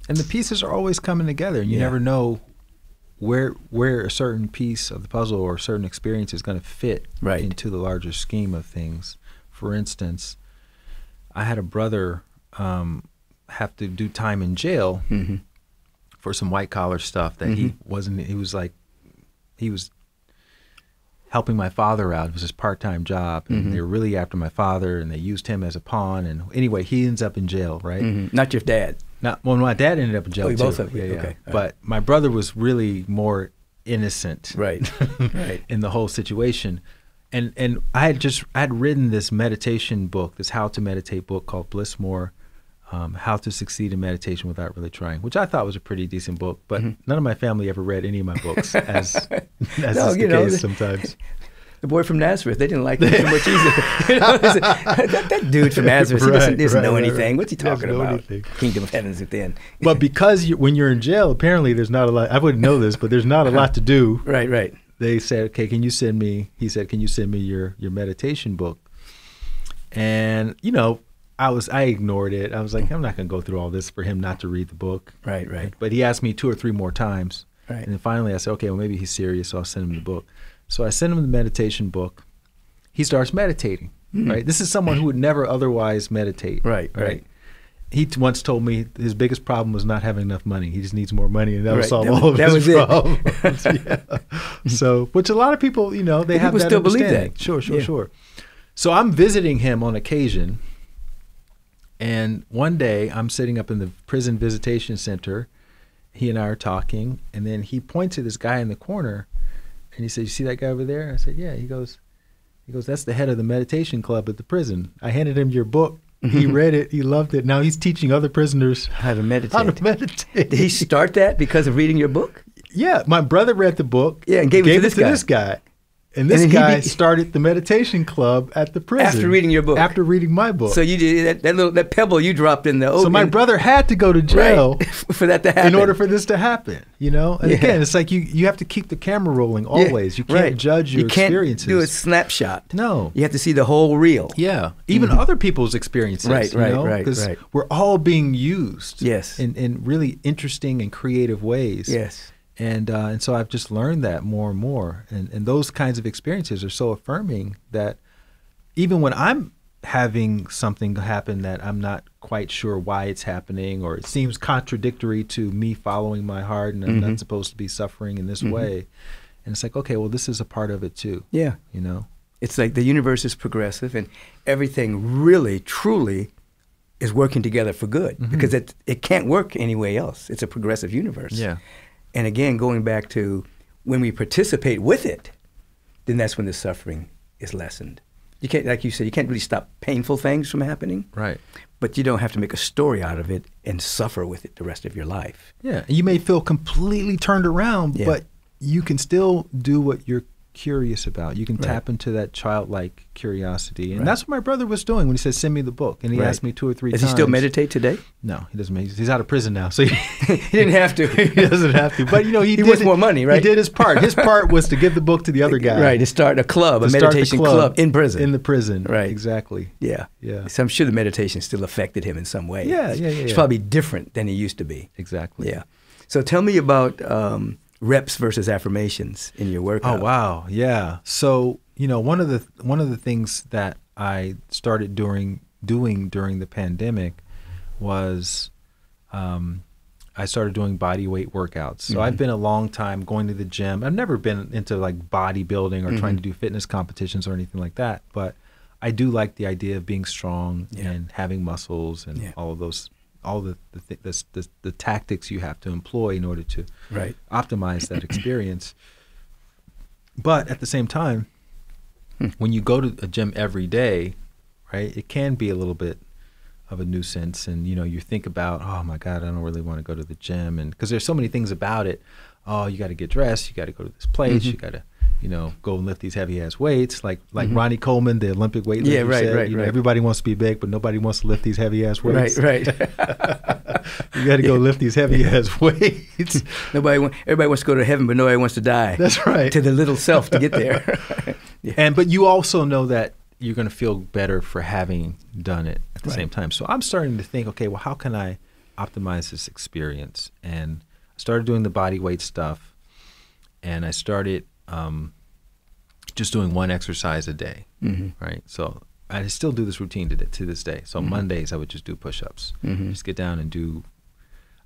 the pieces are always coming together. You never know where a certain piece of the puzzle or a certain experience is going to fit into the larger scheme of things. For instance, I had a brother have to do time in jail for some white collar stuff that he was helping my father out. It was his part-time job, and they were really after my father, and they used him as a pawn. And anyway, he ends up in jail, right? Not your dad. Now, well, my dad ended up in jail too. Both of you. Yeah, yeah. Okay. But my brother was really more innocent, Right. Right. in the whole situation. And I had written this meditation book, this how to meditate book called Bliss More, How to Succeed in Meditation Without Really Trying, which I thought was a pretty decent book. But none of my family ever read any of my books, as is the case sometimes. The boy from Nazareth, they didn't like him too much either. that dude from Nazareth, he doesn't know anything. What's he talking about? Anything. Kingdom of Heaven's within. But because when you're in jail, apparently there's not a lot. I wouldn't know this, but there's not a lot to do. Right, right. They said, okay, can you send me your meditation book? And, I ignored it. I was like, I'm not going to go through all this for him not to read the book. Right, right. But he asked me 2 or 3 more times. Right. And then finally I said, okay, well, maybe he's serious, so I'll send him the book. So I sent him the meditation book. He starts meditating, right? This is someone who would never otherwise meditate. Right, right. He once told me his biggest problem was not having enough money. He just needs more money, and that would solve all of his problems. Yeah. So, which a lot of people, they have that still believe understanding. that. Sure. So I'm visiting him on occasion, and one day I'm sitting up in the prison visitation center. He and I are talking, and then he points at this guy in the corner, and he said, "You see that guy over there?" I said, "Yeah." He goes, "That's the head of the meditation club at the prison. I handed him your book. He read it. He loved it. Now he's teaching other prisoners how to meditate. Did he start that because of reading your book? Yeah, my brother read the book. Yeah, and gave it to this guy. And this guy started the meditation club at the prison. After reading your book? After reading my book. So you did that pebble you dropped in the ocean. So my brother had to go to jail for that to happen. In order for this to happen, And again, it's like you have to keep the camera rolling always. You can't judge your experiences. You can't do a snapshot. No. You have to see the whole reel. Yeah. Even other people's experiences. Right. Because we're all being used. Yes. In really interesting and creative ways. Yes. And so I've just learned that more and more. And those kinds of experiences are so affirming that even when I'm having something happen that I'm not quite sure why it's happening, or it seems contradictory to me following my heart, and I'm not supposed to be suffering in this way. And it's like, okay, well, this is a part of it too. Yeah. It's like the universe is progressive, and everything really, truly is working together for good, because it can't work any way else. It's a progressive universe. Yeah. And again, going back to when we participate with it, then that's when the suffering is lessened. You can't, like you said, you can't really stop painful things from happening. Right. But you don't have to make a story out of it and suffer with it the rest of your life. Yeah. You may feel completely turned around, but you can still do what you're curious about. You can tap into that childlike curiosity. And that's what my brother was doing when he said, send me the book. And he asked me 2 or 3 times. Does he still meditate today? No, he doesn't. He's out of prison now. So he didn't have to. He doesn't have to. But, he wants more money, right? He did his part. His part was to give the book to the other guy. Right, to start a club, a meditation club in prison. In the prison. Right. Exactly. Yeah. Yeah. So I'm sure the meditation still affected him in some way. Yeah. It's probably different than he used to be. Exactly. Yeah. So tell me about reps versus affirmations in your workout. Oh, wow. Yeah. So, one of the things that I started doing during the pandemic was I started doing body weight workouts. So I've been a long time going to the gym. I've never been into like bodybuilding or trying to do fitness competitions or anything like that, but I do like the idea of being strong and having muscles and all of those, all the tactics you have to employ in order to optimize that experience. But at the same time, when you go to a gym every day, right, it can be a little bit of a nuisance. And, you think about, oh my God, I don't really want to go to the gym. And because there's so many things about it. Oh, you got to get dressed. You got to go to this place. You got to, go and lift these heavy ass weights. Like Ronnie Coleman, the Olympic weightlifter. Yeah, right, said, right. Everybody wants to be big, but nobody wants to lift these heavy ass weights. Right. You got to go lift these heavy ass weights. Everybody wants to go to heaven, but nobody wants to die. That's right. To the little self to get there. But you also know that you're going to feel better for having done it at the same time. So I'm starting to think, okay, well, how can I optimize this experience? And I started doing the body weight stuff, and I started just doing one exercise a day, right? So I still do this routine to this day. So Mondays I would just do push-ups, just get down and do.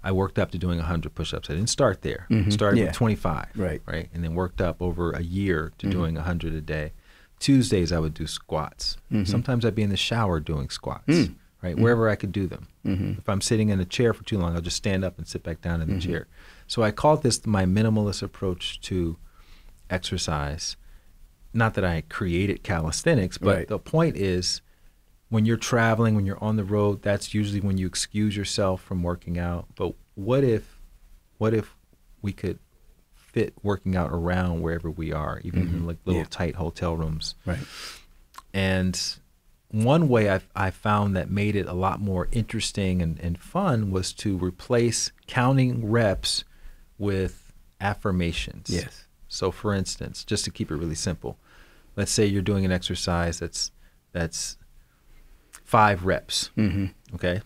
I worked up to doing 100 push-ups. I didn't start there. I started with 25, right, and then worked up over a year to doing 100 a day. Tuesdays I would do squats. Sometimes I'd be in the shower doing squats, right? Wherever I could do them. If I'm sitting in a chair for too long, I'll just stand up and sit back down in the chair. So I called this my minimalist approach to exercise. Not that I created calisthenics, but the point is, when you're traveling, when you're on the road, that's usually when you excuse yourself from working out. But what if we could fit working out around wherever we are, even in like little tight hotel rooms? Right. And one way I found that made it a lot more interesting and fun was to replace counting reps with affirmations. Yes. So for instance, just to keep it really simple, let's say you're doing an exercise that's 5 reps. Okay.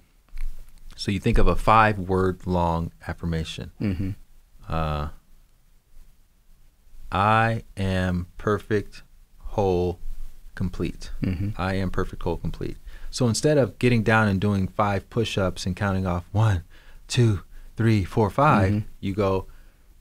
So you think of a 5-word long affirmation. I am perfect, whole, complete. I am perfect, whole, complete. So instead of getting down and doing 5 push-ups and counting off 1, 2, 3, 4, 5, you go,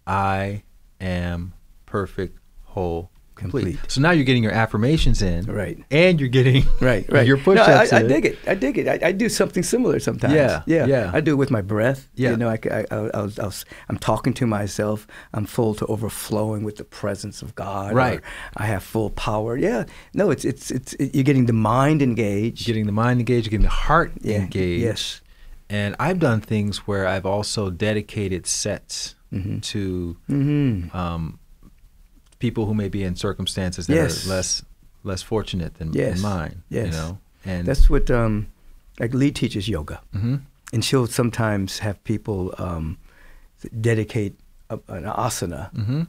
I am perfect, whole, complete. So now you're getting your affirmations in, and you're getting your push-ups in. I dig it. I dig it. I do something similar sometimes. Yeah. I do it with my breath. You know, I'm talking to myself. I'm full to overflowing with the presence of God. Right. I have full power. Yeah. No, it's you're getting the mind engaged. You're getting the mind engaged. You're getting the heart engaged. Yes. And I've done things where I've also dedicated sets to people who may be in circumstances that are less fortunate than mine. Yes. You know, and that's what like Lee teaches yoga, and she'll sometimes have people dedicate an asana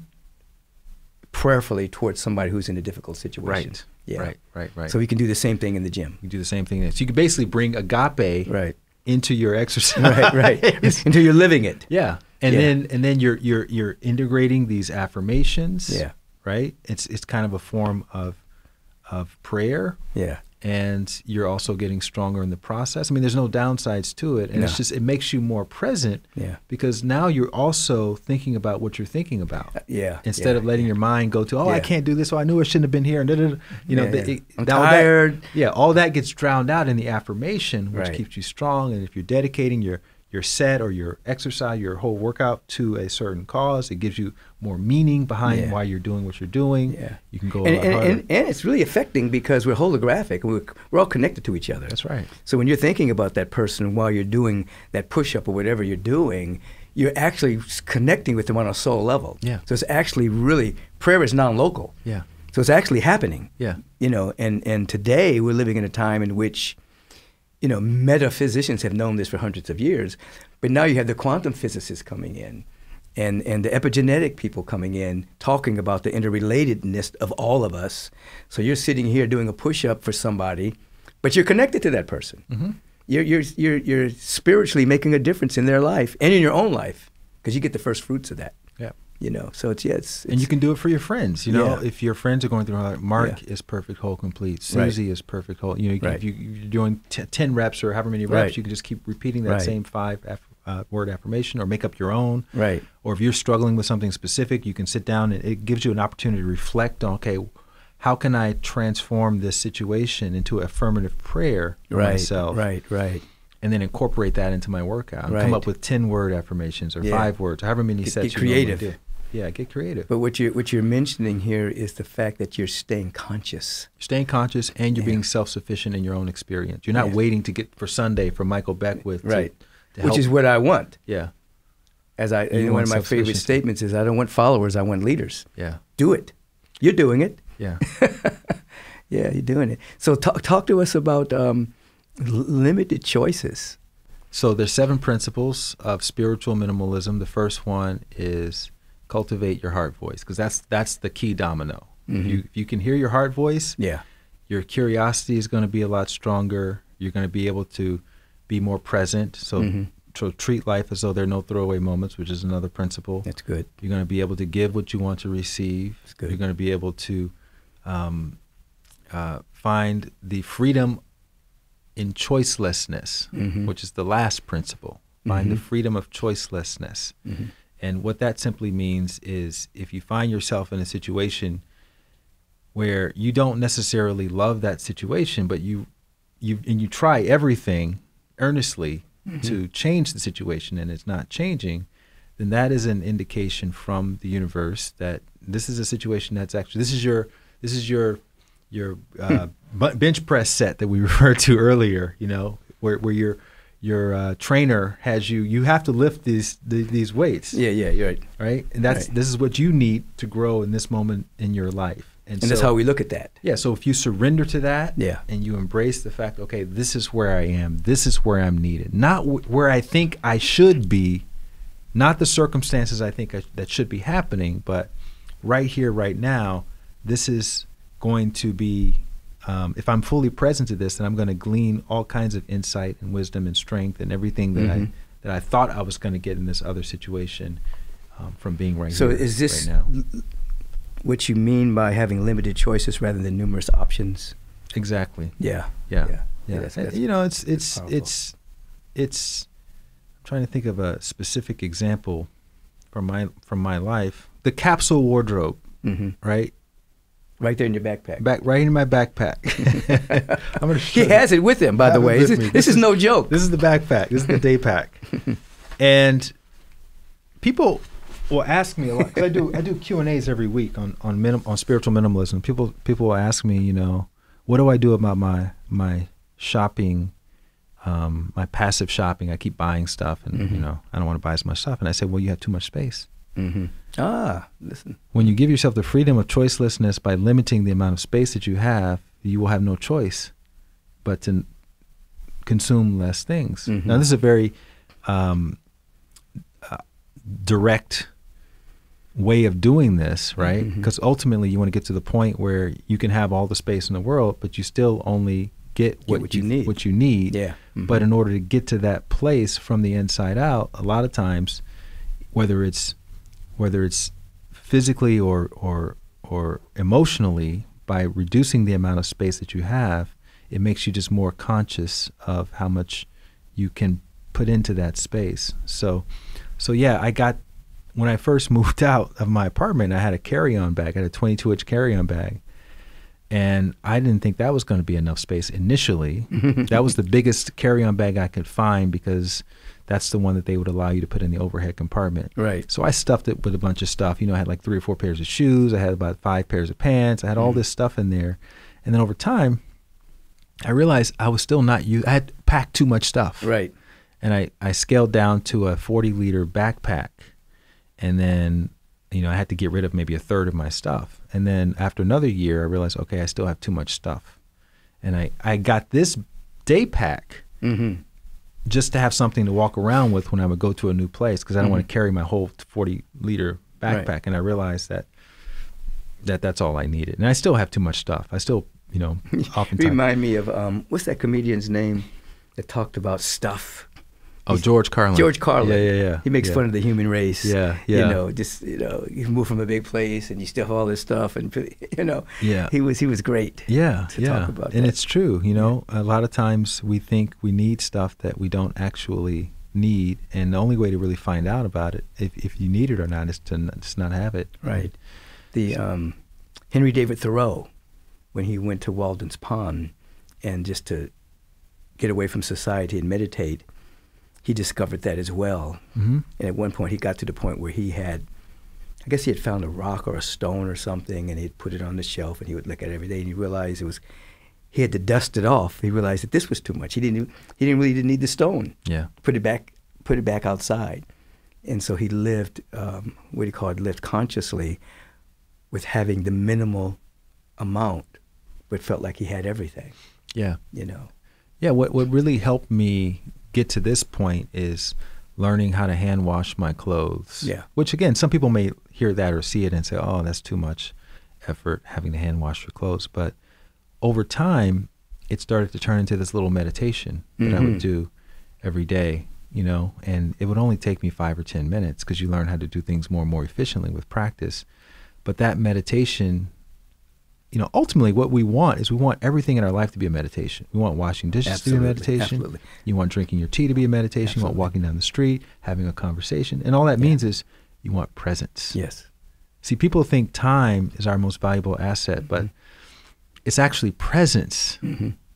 prayerfully towards somebody who's in a difficult situation. Right. Yeah. Right. So we can do the same thing in the gym. You do the same thing. So you can basically bring agape into your exercise. Right. Until you're living it. Yeah. And then you're integrating these affirmations. Yeah. Right? It's kind of a form of prayer. Yeah. And you're also getting stronger in the process. I mean, there's no downsides to it. And it's just, it makes you more present. Yeah. Because now you're also thinking about what you're thinking about. Instead of letting your mind go to, I can't do this. Oh, I knew I shouldn't have been here. And you know, I'm tired. All that gets drowned out in the affirmation, which keeps you strong. And if you're dedicating your set or your exercise, your whole workout to a certain cause, it gives you more meaning behind why you're doing what you're doing. Yeah. You can go a lot harder. And it's really affecting because we're holographic. We're all connected to each other. That's right. So when you're thinking about that person while you're doing that push-up or whatever you're doing, you're actually connecting with them on a soul level. Yeah. So it's actually really, prayer is non-local. Yeah. So it's actually happening. Yeah. You know, and today we're living in a time in which, you know, metaphysicians have known this for hundreds of years, but now you have the quantum physicists coming in and the epigenetic people coming in talking about the interrelatedness of all of us. So you're sitting here doing a push-up for somebody, but you're connected to that person. You're spiritually making a difference in their life and in your own life because you get the first fruits of that. Yeah. You know, so it's and you can do it for your friends. You know, if your friends are going through, like Mark is perfect, whole, complete. Susie is perfect, whole. You know, if you're doing 10 reps or however many reps, you can just keep repeating that same 5-word affirmation or make up your own. Right. Or if you're struggling with something specific, you can sit down and it gives you an opportunity to reflect on, okay, how can I transform this situation into affirmative prayer for myself? Right. And then incorporate that into my workout. And come up with 10-word affirmations or 5 words, however many sets you creative. Do. Yeah, get creative. But what you're mentioning here is the fact that you're staying conscious. You're staying conscious, and you're being self-sufficient in your own experience. You're not waiting to get for Sunday from Michael Beckwith. To which is what I want. Yeah. One of my favorite statements is, I don't want followers, I want leaders. Yeah. Do it. You're doing it. Yeah. Yeah, you're doing it. So talk to us about limited choices. So there's 7 principles of spiritual minimalism. The first one is cultivate your heart voice, because that's the key domino. If you can hear your heart voice, your curiosity is going to be a lot stronger. You're going to be able to be more present. So treat life as though there are no throwaway moments, which is another principle. That's good. You're going to be able to give what you want to receive. That's good. You're going to be able to find the freedom in choicelessness, which is the last principle. Find the freedom of choicelessness. And what that simply means is, if you find yourself in a situation where you don't necessarily love that situation, but you you try everything earnestly to change the situation and it's not changing, then that is an indication from the universe that this is a situation that's actually, this is your bench press set that we referred to earlier, you know, where your trainer has you have to lift these weights. Yeah, you're right. Right? And this is what you need to grow in this moment in your life. And so, that's how we look at that. Yeah, so if you surrender to that and you embrace the fact, okay, this is where I am, this is where I'm needed, not where I think I should be, not the circumstances I think that should be happening, but right here, right now, this is going to be, if I'm fully present to this, then I'm going to glean all kinds of insight and wisdom and strength and everything that I thought I was going to get in this other situation from being right here. So is this right now. What you mean by having limited choices rather than numerous options? Exactly. Yeah. That's you know, it's I'm trying to think of a specific example from my life. The capsule wardrobe, right? Right there in your backpack. Right in my backpack. I'm gonna show he has it with him, by the way. This is no joke. This is the backpack. This is the day pack. And people will ask me a lot, because I do Q&As every week on spiritual minimalism. People will ask me, you know, what do I do about my shopping, my passive shopping? I keep buying stuff, and you know, I don't want to buy as much stuff. And I say, well, you have too much space. Listen. When you give yourself the freedom of choicelessness by limiting the amount of space that you will have no choice but to consume less things. Now, this is a very direct way of doing this, right? Because ultimately you want to get to the point where you can have all the space in the world, but you still only get what you need. Yeah. But in order to get to that place from the inside out, a lot of times, whether it's physically or emotionally, by reducing the amount of space that you have, it makes you just more conscious of how much you can put into that space. So yeah, when I first moved out of my apartment, I had a carry-on bag. I had a 22-inch carry-on bag. And I didn't think that was going to be enough space initially. That was the biggest carry-on bag I could find, because that's the one that they would allow you to put in the overhead compartment. Right. So I stuffed it with a bunch of stuff. You know, I had like 3 or 4 pairs of shoes. I had about 5 pairs of pants. I had all this stuff in there. And then over time, I realized I was still not I had packed too much stuff. Right. And I scaled down to a 40-liter backpack. And then, you know, I had to get rid of maybe a third of my stuff. And then after another year, I realized, okay, I still have too much stuff. And I got this day pack just to have something to walk around with when I would go to a new place, because I don't want to carry my whole 40-liter backpack. Right. And I realized that's all I needed. And I still have too much stuff. I still, you know, oftentimes. Remind me of, what's that comedian's name that talked about stuff? Oh, George Carlin. George Carlin. Yeah. He makes fun of the human race. Yeah. You know, you move from a big place and you still have all this stuff, and you know. Yeah. He was great. To talk about that. And it's true. You know, a lot of times we think we need stuff that we don't actually need, and the only way to really find out about it, if you need it or not, is to just not have it. Right. The Henry David Thoreau, when he went to Walden's Pond, and just to get away from society and meditate, he discovered that as well. And at one point he got to the point where he had found a rock or a stone or something, and he'd put it on the shelf, and he would look at it every day, and he realized he had to dust it off. He realized that this was too much. He didn't need the stone. Yeah. Put it back outside. And so he lived, lived consciously with having the minimal amount, but felt like he had everything. Yeah. You know. Yeah, what really helped me get to this point is learning how to hand wash my clothes. Yeah. Which, again, some people may hear that or see it and say, oh, that's too much effort having to hand wash your clothes. But over time, it started to turn into this little meditation that I would do every day, you know, and it would only take me 5 or 10 minutes, because you learn how to do things more and more efficiently with practice. But that meditation, you know, ultimately what we want is, we want everything in our life to be a meditation. We want washing dishes to be a meditation. Absolutely. You want drinking your tea to be a meditation. You want walking down the street, having a conversation. And all that means is you want presence. Yes. See, people think time is our most valuable asset, but it's actually presence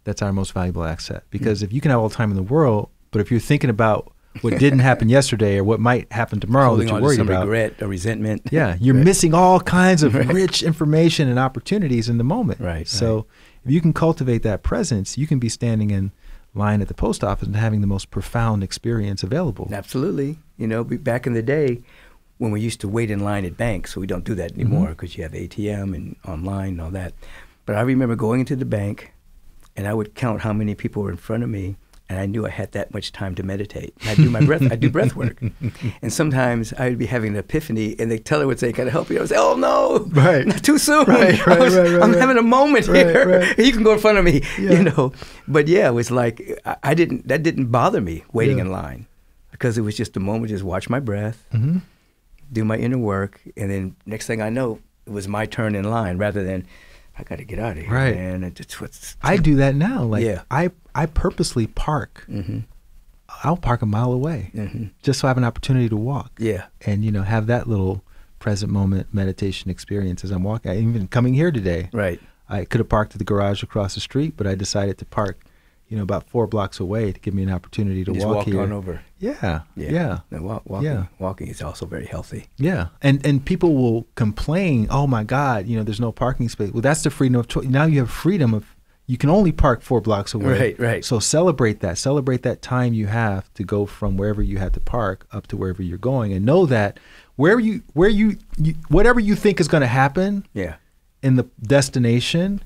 that's our most valuable asset. Because if you can have all the time in the world, but if you're thinking about what didn't happen yesterday or what might happen tomorrow Holding that you're on to worried some about, regret or resentment. yeah, you're missing all kinds of rich information and opportunities in the moment. Right. So if you can cultivate that presence, you can be standing in line at the post office and having the most profound experience available. Absolutely. You know, back in the day when we used to wait in line at banks, so we don't do that anymore because you have ATM and online and all that. But I remember going into the bank and I would count how many people were in front of me, and I knew I had that much time to meditate. I do breath work. And sometimes I would be having an epiphany, and the teller would say, "Can I help you?" I would say, "Oh no, not too soon. I'm having a moment here. You can go in front of me." You know. But yeah, it was like that didn't bother me waiting in line, because it was just a moment, just watch my breath, do my inner work, and then next thing I know, it was my turn in line rather than, I got to get out of here, man. I do that now. Like I purposely park. I'll park a mile away just so I have an opportunity to walk. Yeah. And, you know, have that little present moment meditation experience as I'm walking. Even coming here today. Right. I could have parked at the garage across the street, but I decided to park, you know, about 4 blocks away to give me an opportunity to walk here. Just walked on over. Yeah. Walking is also very healthy. Yeah. And people will complain, "Oh my God, you know, there's no parking space." Well, that's the freedom of choice. Now you have freedom of, you can only park 4 blocks away. Right. So celebrate that. Celebrate that time you have to go from wherever you had to park up to wherever you're going, and know that whatever you think is going to happen in the destination,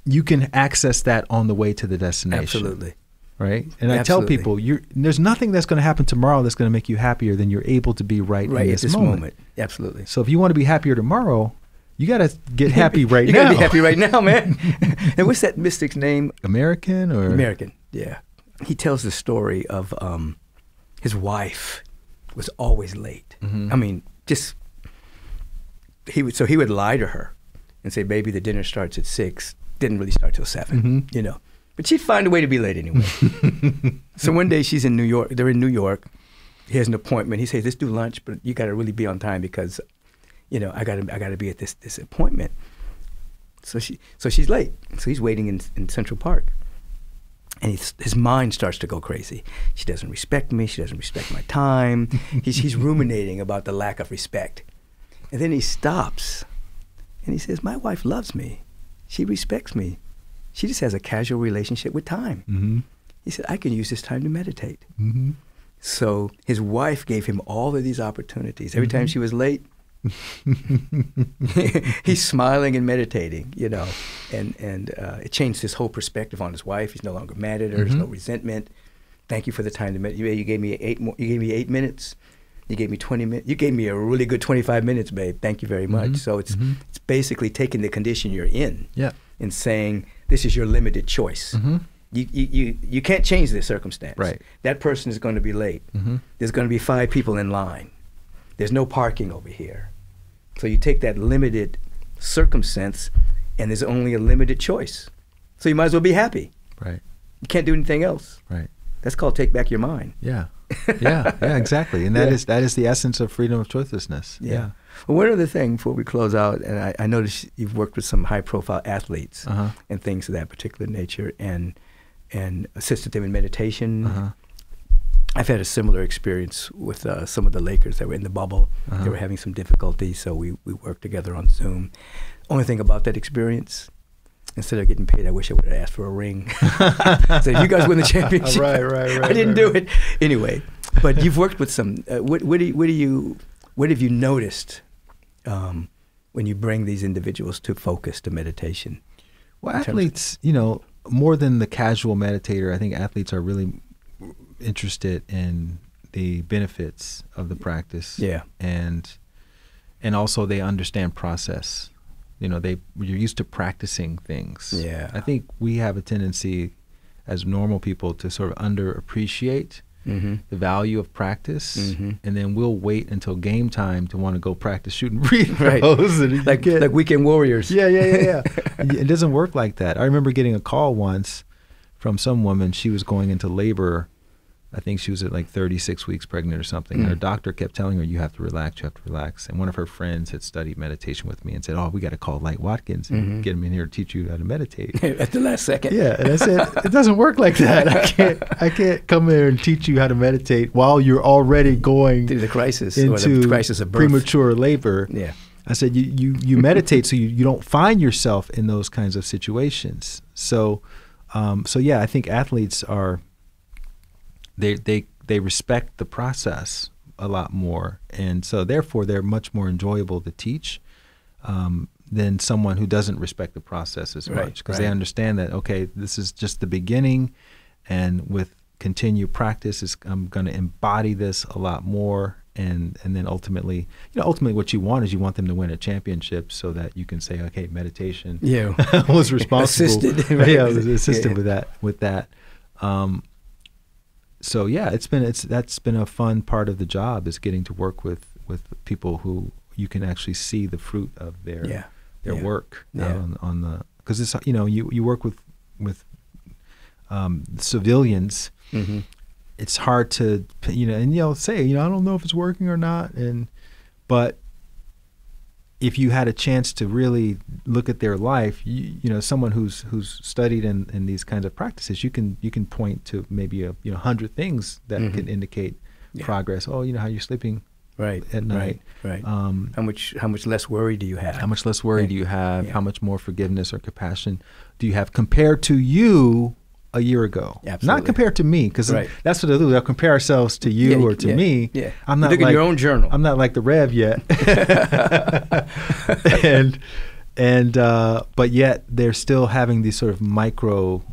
you can access that on the way to the destination. Absolutely. Right? And I tell people, there's nothing that's going to happen tomorrow that's going to make you happier than you're able to be right in this moment. Absolutely. So if you want to be happier tomorrow, you got to get happy right now. You got to be happy right now, man. And what's that mystic's name? American, yeah. He tells the story of his wife was always late. I mean, he would lie to her and say, "Baby, the dinner starts at 6. Didn't really start till 7, you know. But she'd find a way to be late anyway. So one day she's in New York. They're in New York. He has an appointment. He says, "Let's do lunch, but you got to really be on time because, you know, I got to be at this appointment." So she's late. So he's waiting in Central Park. And his mind starts to go crazy. She doesn't respect me. She doesn't respect my time. He's ruminating about the lack of respect. And then he stops and he says, "My wife loves me. She respects me. She just has a casual relationship with time." He said, "I can use this time to meditate." So his wife gave him all of these opportunities. Every time she was late, he's smiling and meditating, you know, and it changed his whole perspective on his wife. He's no longer mad at her. There's no resentment. "Thank you for the time to meditate. You gave me 8 minutes. You gave me 20 minutes. You gave me a really good 25 minutes, babe. Thank you very much." So it's basically taking the condition you're in and saying, this is your limited choice. You can't change this circumstance. Right. That person is going to be late. There's going to be 5 people in line. There's no parking over here. So you take that limited circumstance, and there's only a limited choice. So you might as well be happy. Right. You can't do anything else. Right. That's called take back your mind. Yeah, exactly. And that is the essence of freedom of choicelessness. Yeah. Well, one other thing before we close out, and I noticed you've worked with some high-profile athletes and things of that particular nature, and assisted them in meditation. I've had a similar experience with some of the Lakers that were in the bubble. They were having some difficulties, so we worked together on Zoom. Only thing about that experience, instead of getting paid, I wish I would have asked for a ring. So you guys win the championship. Right. I didn't do it anyway. But you've worked with some. What have you noticed when you bring these individuals to focus, to meditation? Well, athletes, you know, more than the casual meditator, I think athletes are really interested in the benefits of the practice. Yeah. And also they understand process. You know, you're used to practicing things. Yeah. I think we have a tendency as normal people to sort of underappreciate the value of practice, and then we'll wait until game time to want to go practice shooting free throws. Like weekend warriors. Yeah. It doesn't work like that. I remember getting a call once from some woman. She was going into labor I think she was at like 36 weeks pregnant or something. And her doctor kept telling her, you have to relax, you have to relax. And one of her friends had studied meditation with me and said, oh, we got to call Light Watkins and get him in here to teach you how to meditate. At the last second. Yeah. And I said, it doesn't work like that. I can't come here and teach you how to meditate while you're already going through the crisis, into or the crisis of birth. Premature labor. Yeah. I said, you meditate so you don't find yourself in those kinds of situations. So yeah, I think athletes are, they respect the process a lot more, and so therefore they're much more enjoyable to teach than someone who doesn't respect the process as much, because they understand that, okay, this is just the beginning, and with continued practice, I'm going to embody this a lot more, and then ultimately what you want is you want them to win a championship so that you can say, okay, meditation was responsible. Assisted, right? Yeah, was assisted with that. So yeah, that's been a fun part of the job, is getting to work with people who you can actually see the fruit of their work on the, because it's, you work with civilians. Mm-hmm. It's hard to and say I don't know if it's working or not, but if you had a chance to really look at their life, someone who's studied in these kinds of practices, you can point to maybe 100 things that can indicate progress. Oh, how you're sleeping at night. Right. How much less worry do you have? How much less worry do you have? Yeah. How much more forgiveness or compassion do you have compared to you a year ago? Absolutely. Not compared to me, because that's what they'll do. They'll compare ourselves to you or to me. Yeah. I'm not look at your own journal. I'm not like the Rev yet. But yet they're still having these sort of micro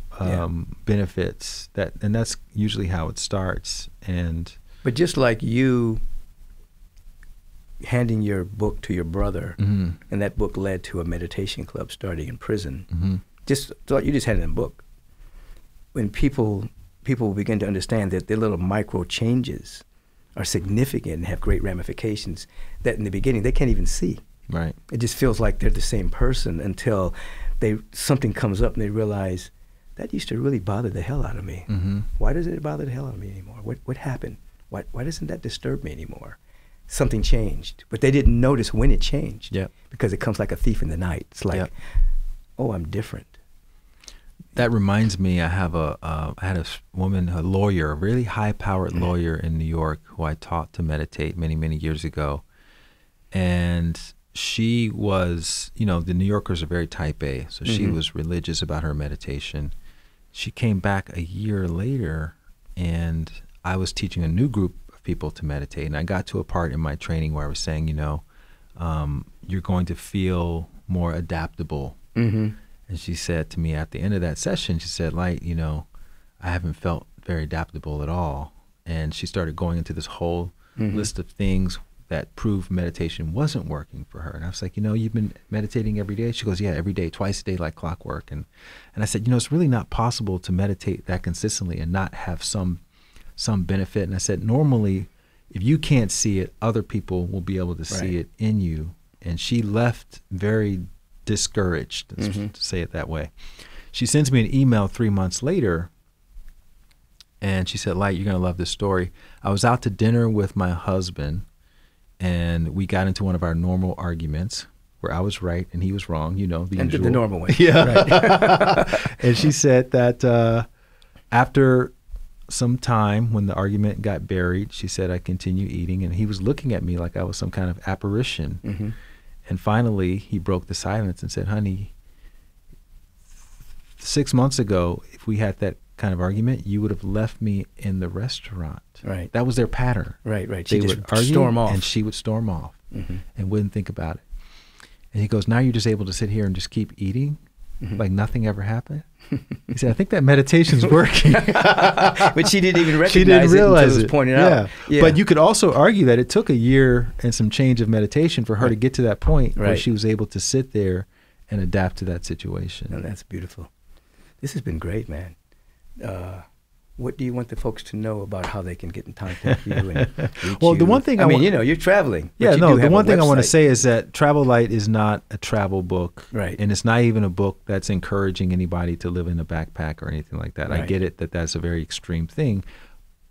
benefits, and that's usually how it starts. But just like you handing your book to your brother, and that book led to a meditation club starting in prison. Just thought you just had it in a book. When people begin to understand that their little micro changes are significant and have great ramifications that in the beginning they can't even see. Right. It just feels like they're the same person until something comes up and they realize that used to really bother the hell out of me. Mm-hmm. Why does it bother the hell out of me anymore? What happened? Why doesn't that disturb me anymore? Something changed, but they didn't notice when it changed. Yep. Because it comes like a thief in the night. It's like, oh, I'm different. That reminds me, I had a woman, a lawyer, a really high-powered lawyer in New York who I taught to meditate many, many years ago. And she was, the New Yorkers are very type A, so she was religious about her meditation. She came back a year later, and I was teaching a new group of people to meditate. And I got to a part in my training where I was saying, you're going to feel more adaptable. Mm-hmm. And she said to me at the end of that session, she said, Light, I haven't felt very adaptable at all. And she started going into this whole list of things that proved meditation wasn't working for her. And I was like, you've been meditating every day? She goes, yeah, every day, twice a day, like clockwork. And I said, it's really not possible to meditate that consistently and not have some benefit. And I said, normally, if you can't see it, other people will be able to see it in you. And she left very discouraged, to say it that way. She sends me an email 3 months later, and she said, Light, you're going to love this story. I was out to dinner with my husband, and we got into one of our normal arguments where I was right and he was wrong, the usual. The normal way. Yeah. Right. And she said that after some time, when the argument got buried, she said, I continued eating, and he was looking at me like I was some kind of apparition. Mm-hmm. And finally, he broke the silence and said, honey, 6 months ago, if we had that kind of argument, you would have left me in the restaurant. Right. That was their pattern. Right. They She would just argue, storm off. and she would storm off and wouldn't think about it. And he goes, now you're just able to sit here and just keep eating like nothing ever happened? He said, I think that meditation's working. But she didn't even recognize she didn't realize it until it was pointed out. Yeah. But you could also argue that it took a year and some change of meditation for her to get to that point where she was able to sit there and adapt to that situation. And that's beautiful. This has been great, man. What do you want the folks to know about how they can get in contact with you and reach Well, you? the one thing you're traveling. Yeah, but no, the one thing I want to say is that Travel Light is not a travel book. Right. And it's not even a book that's encouraging anybody to live in a backpack or anything like that. Right. I get it that that's a very extreme thing.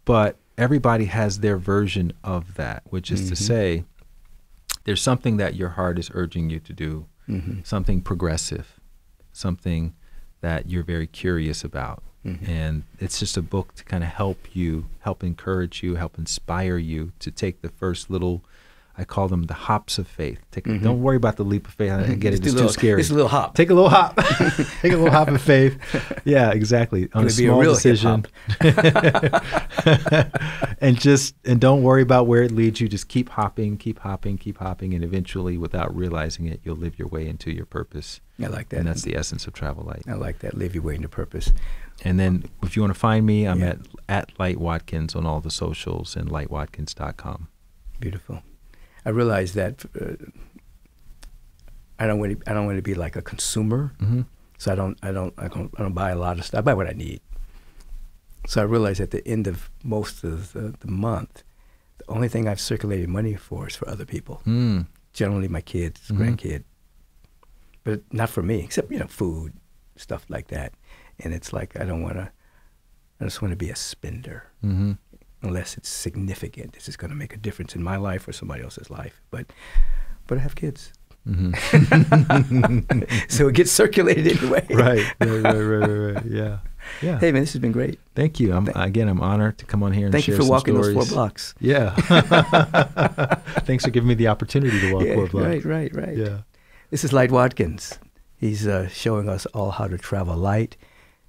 But everybody has their version of that, which is to say, there's something that your heart is urging you to do, something progressive, something that you're very curious about. And it's just a book to kind of help encourage you, help inspire you to take the first little, I call them the hops of faith. Don't worry about the leap of faith. I get it. It's too scary. It's a little hop. Take a little hop. Take a little hop of faith. Yeah, exactly. On a small decision. and don't worry about where it leads you. Just keep hopping, and eventually, without realizing it, you'll live your way into your purpose. I like that. And that's the essence of Travel Light. I like that. Live your way into purpose. And then if you want to find me, I'm at Light Watkins on all the socials and lightwatkins.com. Beautiful. I realize that I don't want to be like a consumer, so I don't buy a lot of stuff. I buy what I need. So I realize at the end of most of the month, the only thing I've circulated money for is for other people. Generally, my kids, grandkid, but not for me. Except food, stuff like that. And it's like I just want to be a spender. Unless it's significant. This is going to make a difference in my life or somebody else's life. But I have kids. So it gets circulated anyway. Right. Yeah. Hey, man, this has been great. Thank you. I'm honored to come on here and Thank share you for some walking stories. those 4 blocks. Yeah. Thanks for giving me the opportunity to walk 4 blocks. Right. Yeah. This is Light Watkins. He's showing us all how to travel light.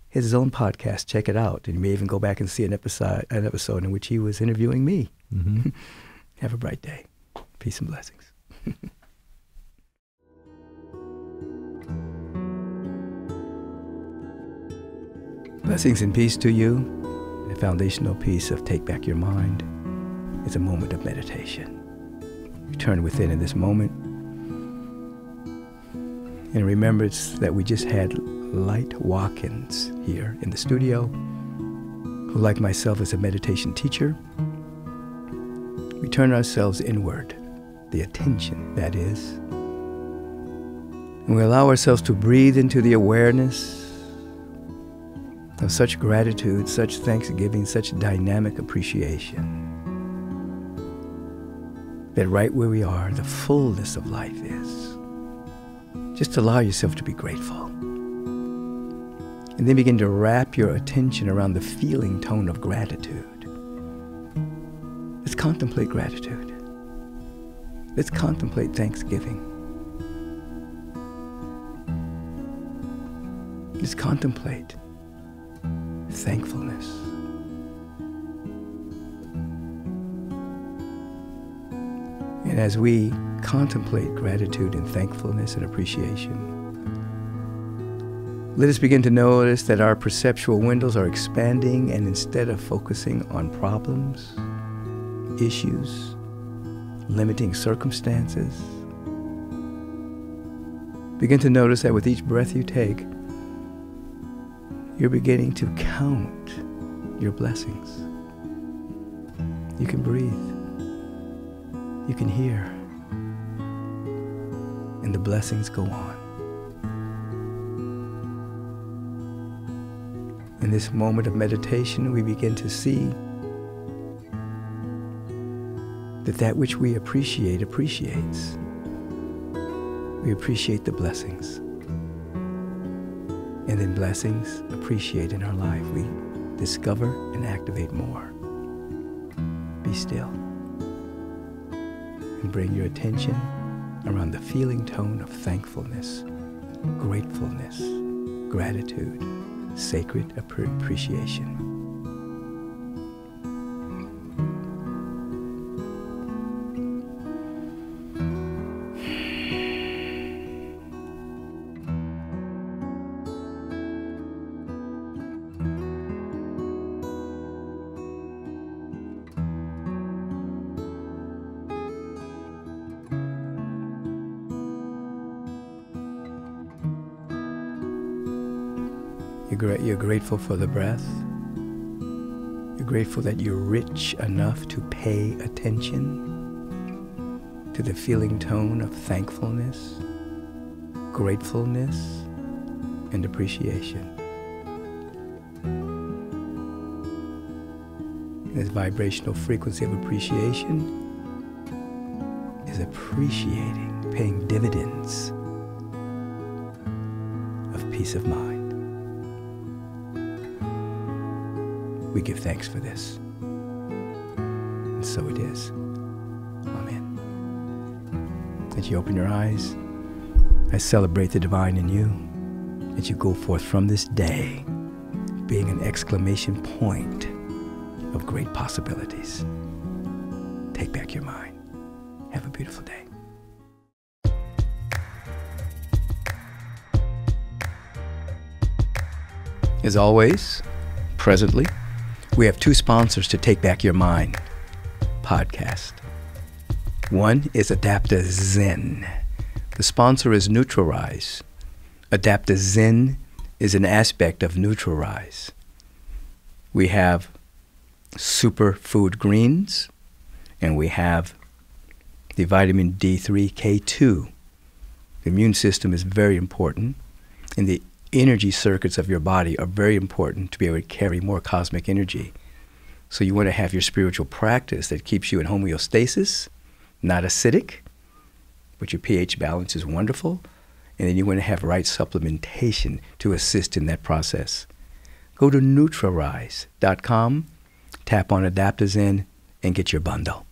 He has his own podcast. Check it out. And you may even go back and see an episode in which he was interviewing me. Have a bright day. Peace and blessings. Blessings and peace to you. The foundational piece of Take Back Your Mind is a moment of meditation. Return within in this moment. And remembrance that we just had Light Watkins here in the studio, who, like myself, is a meditation teacher. We turn ourselves inward, the attention, that is. And we allow ourselves to breathe into the awareness of such gratitude, such thanksgiving, such dynamic appreciation, that right where we are, the fullness of life is. Just allow yourself to be grateful. And then begin to wrap your attention around the feeling tone of gratitude. Let's contemplate gratitude. Let's contemplate thanksgiving. Let's contemplate thankfulness. And as we contemplate gratitude and thankfulness and appreciation, let us begin to notice that our perceptual windows are expanding, and instead of focusing on problems, issues, limiting circumstances, begin to notice that with each breath you take, you're beginning to count your blessings. You can breathe. You can hear. And the blessings go on. In this moment of meditation, we begin to see that which we appreciate appreciates. We appreciate the blessings. And then blessings appreciate in our life. We discover and activate more. Be still. And bring your attention around the feeling tone of thankfulness, gratefulness, gratitude, sacred appreciation. You're grateful for the breath. You're grateful that you're rich enough to pay attention to the feeling tone of thankfulness, gratefulness, and appreciation. This vibrational frequency of appreciation is appreciating, paying dividends of peace of mind. We give thanks for this. And so it is. Amen. As you open your eyes, I celebrate the divine in you, as you go forth from this day, being an exclamation point of great possibilities. Take back your mind. Have a beautiful day. As always, presently, we have two sponsors to Take Back Your Mind podcast. One is Adaptozen. The sponsor is Neutralize. Adaptozen is an aspect of Neutralize. We have superfood greens, and we have the vitamin D3, K2. The immune system is very important, and the energy circuits of your body are very important to be able to carry more cosmic energy. So you want to have your spiritual practice that keeps you in homeostasis, not acidic, but your pH balance is wonderful. And then you want to have right supplementation to assist in that process. Go to Neutralize.com, tap on Adaptozen, and get your bundle.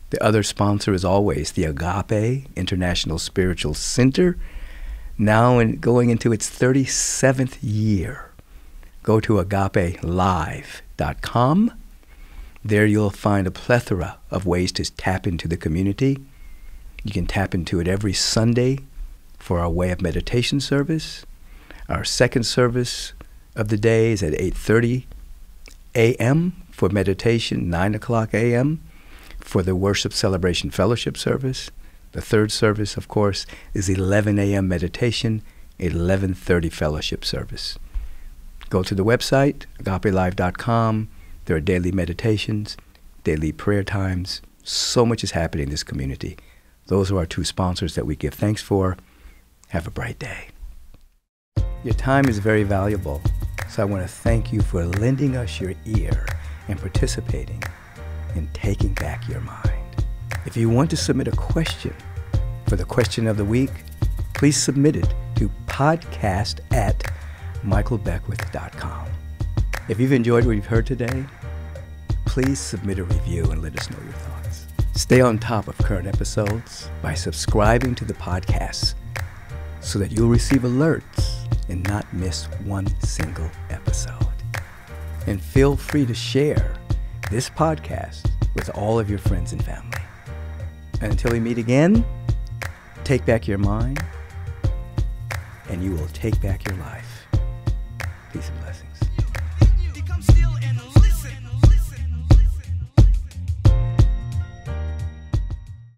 The other sponsor is always the Agape International Spiritual Center, now going into its 37th year. Go to AgapeLive.com. There you'll find a plethora of ways to tap into the community. You can tap into it every Sunday for our Way of Meditation service. Our second service of the day is at 8:30 a.m. for meditation, 9 o'clock a.m. for the Worship Celebration Fellowship service. The third service, of course, is 11 a.m. meditation, 11:30 fellowship service. Go to the website, agapelive.com. There are daily meditations, daily prayer times. So much is happening in this community. Those are our two sponsors that we give thanks for. Have a bright day. Your time is very valuable, so I want to thank you for lending us your ear and participating in taking back your mind. If you want to submit a question for the question of the week, please submit it to podcast@michaelbeckwith.com. If you've enjoyed what you've heard today, please submit a review and let us know your thoughts. Stay on top of current episodes by subscribing to the podcast so that you'll receive alerts and not miss one single episode. And feel free to share this podcast with all of your friends and family. And until we meet again, take back your mind, and you will take back your life. Peace and blessings.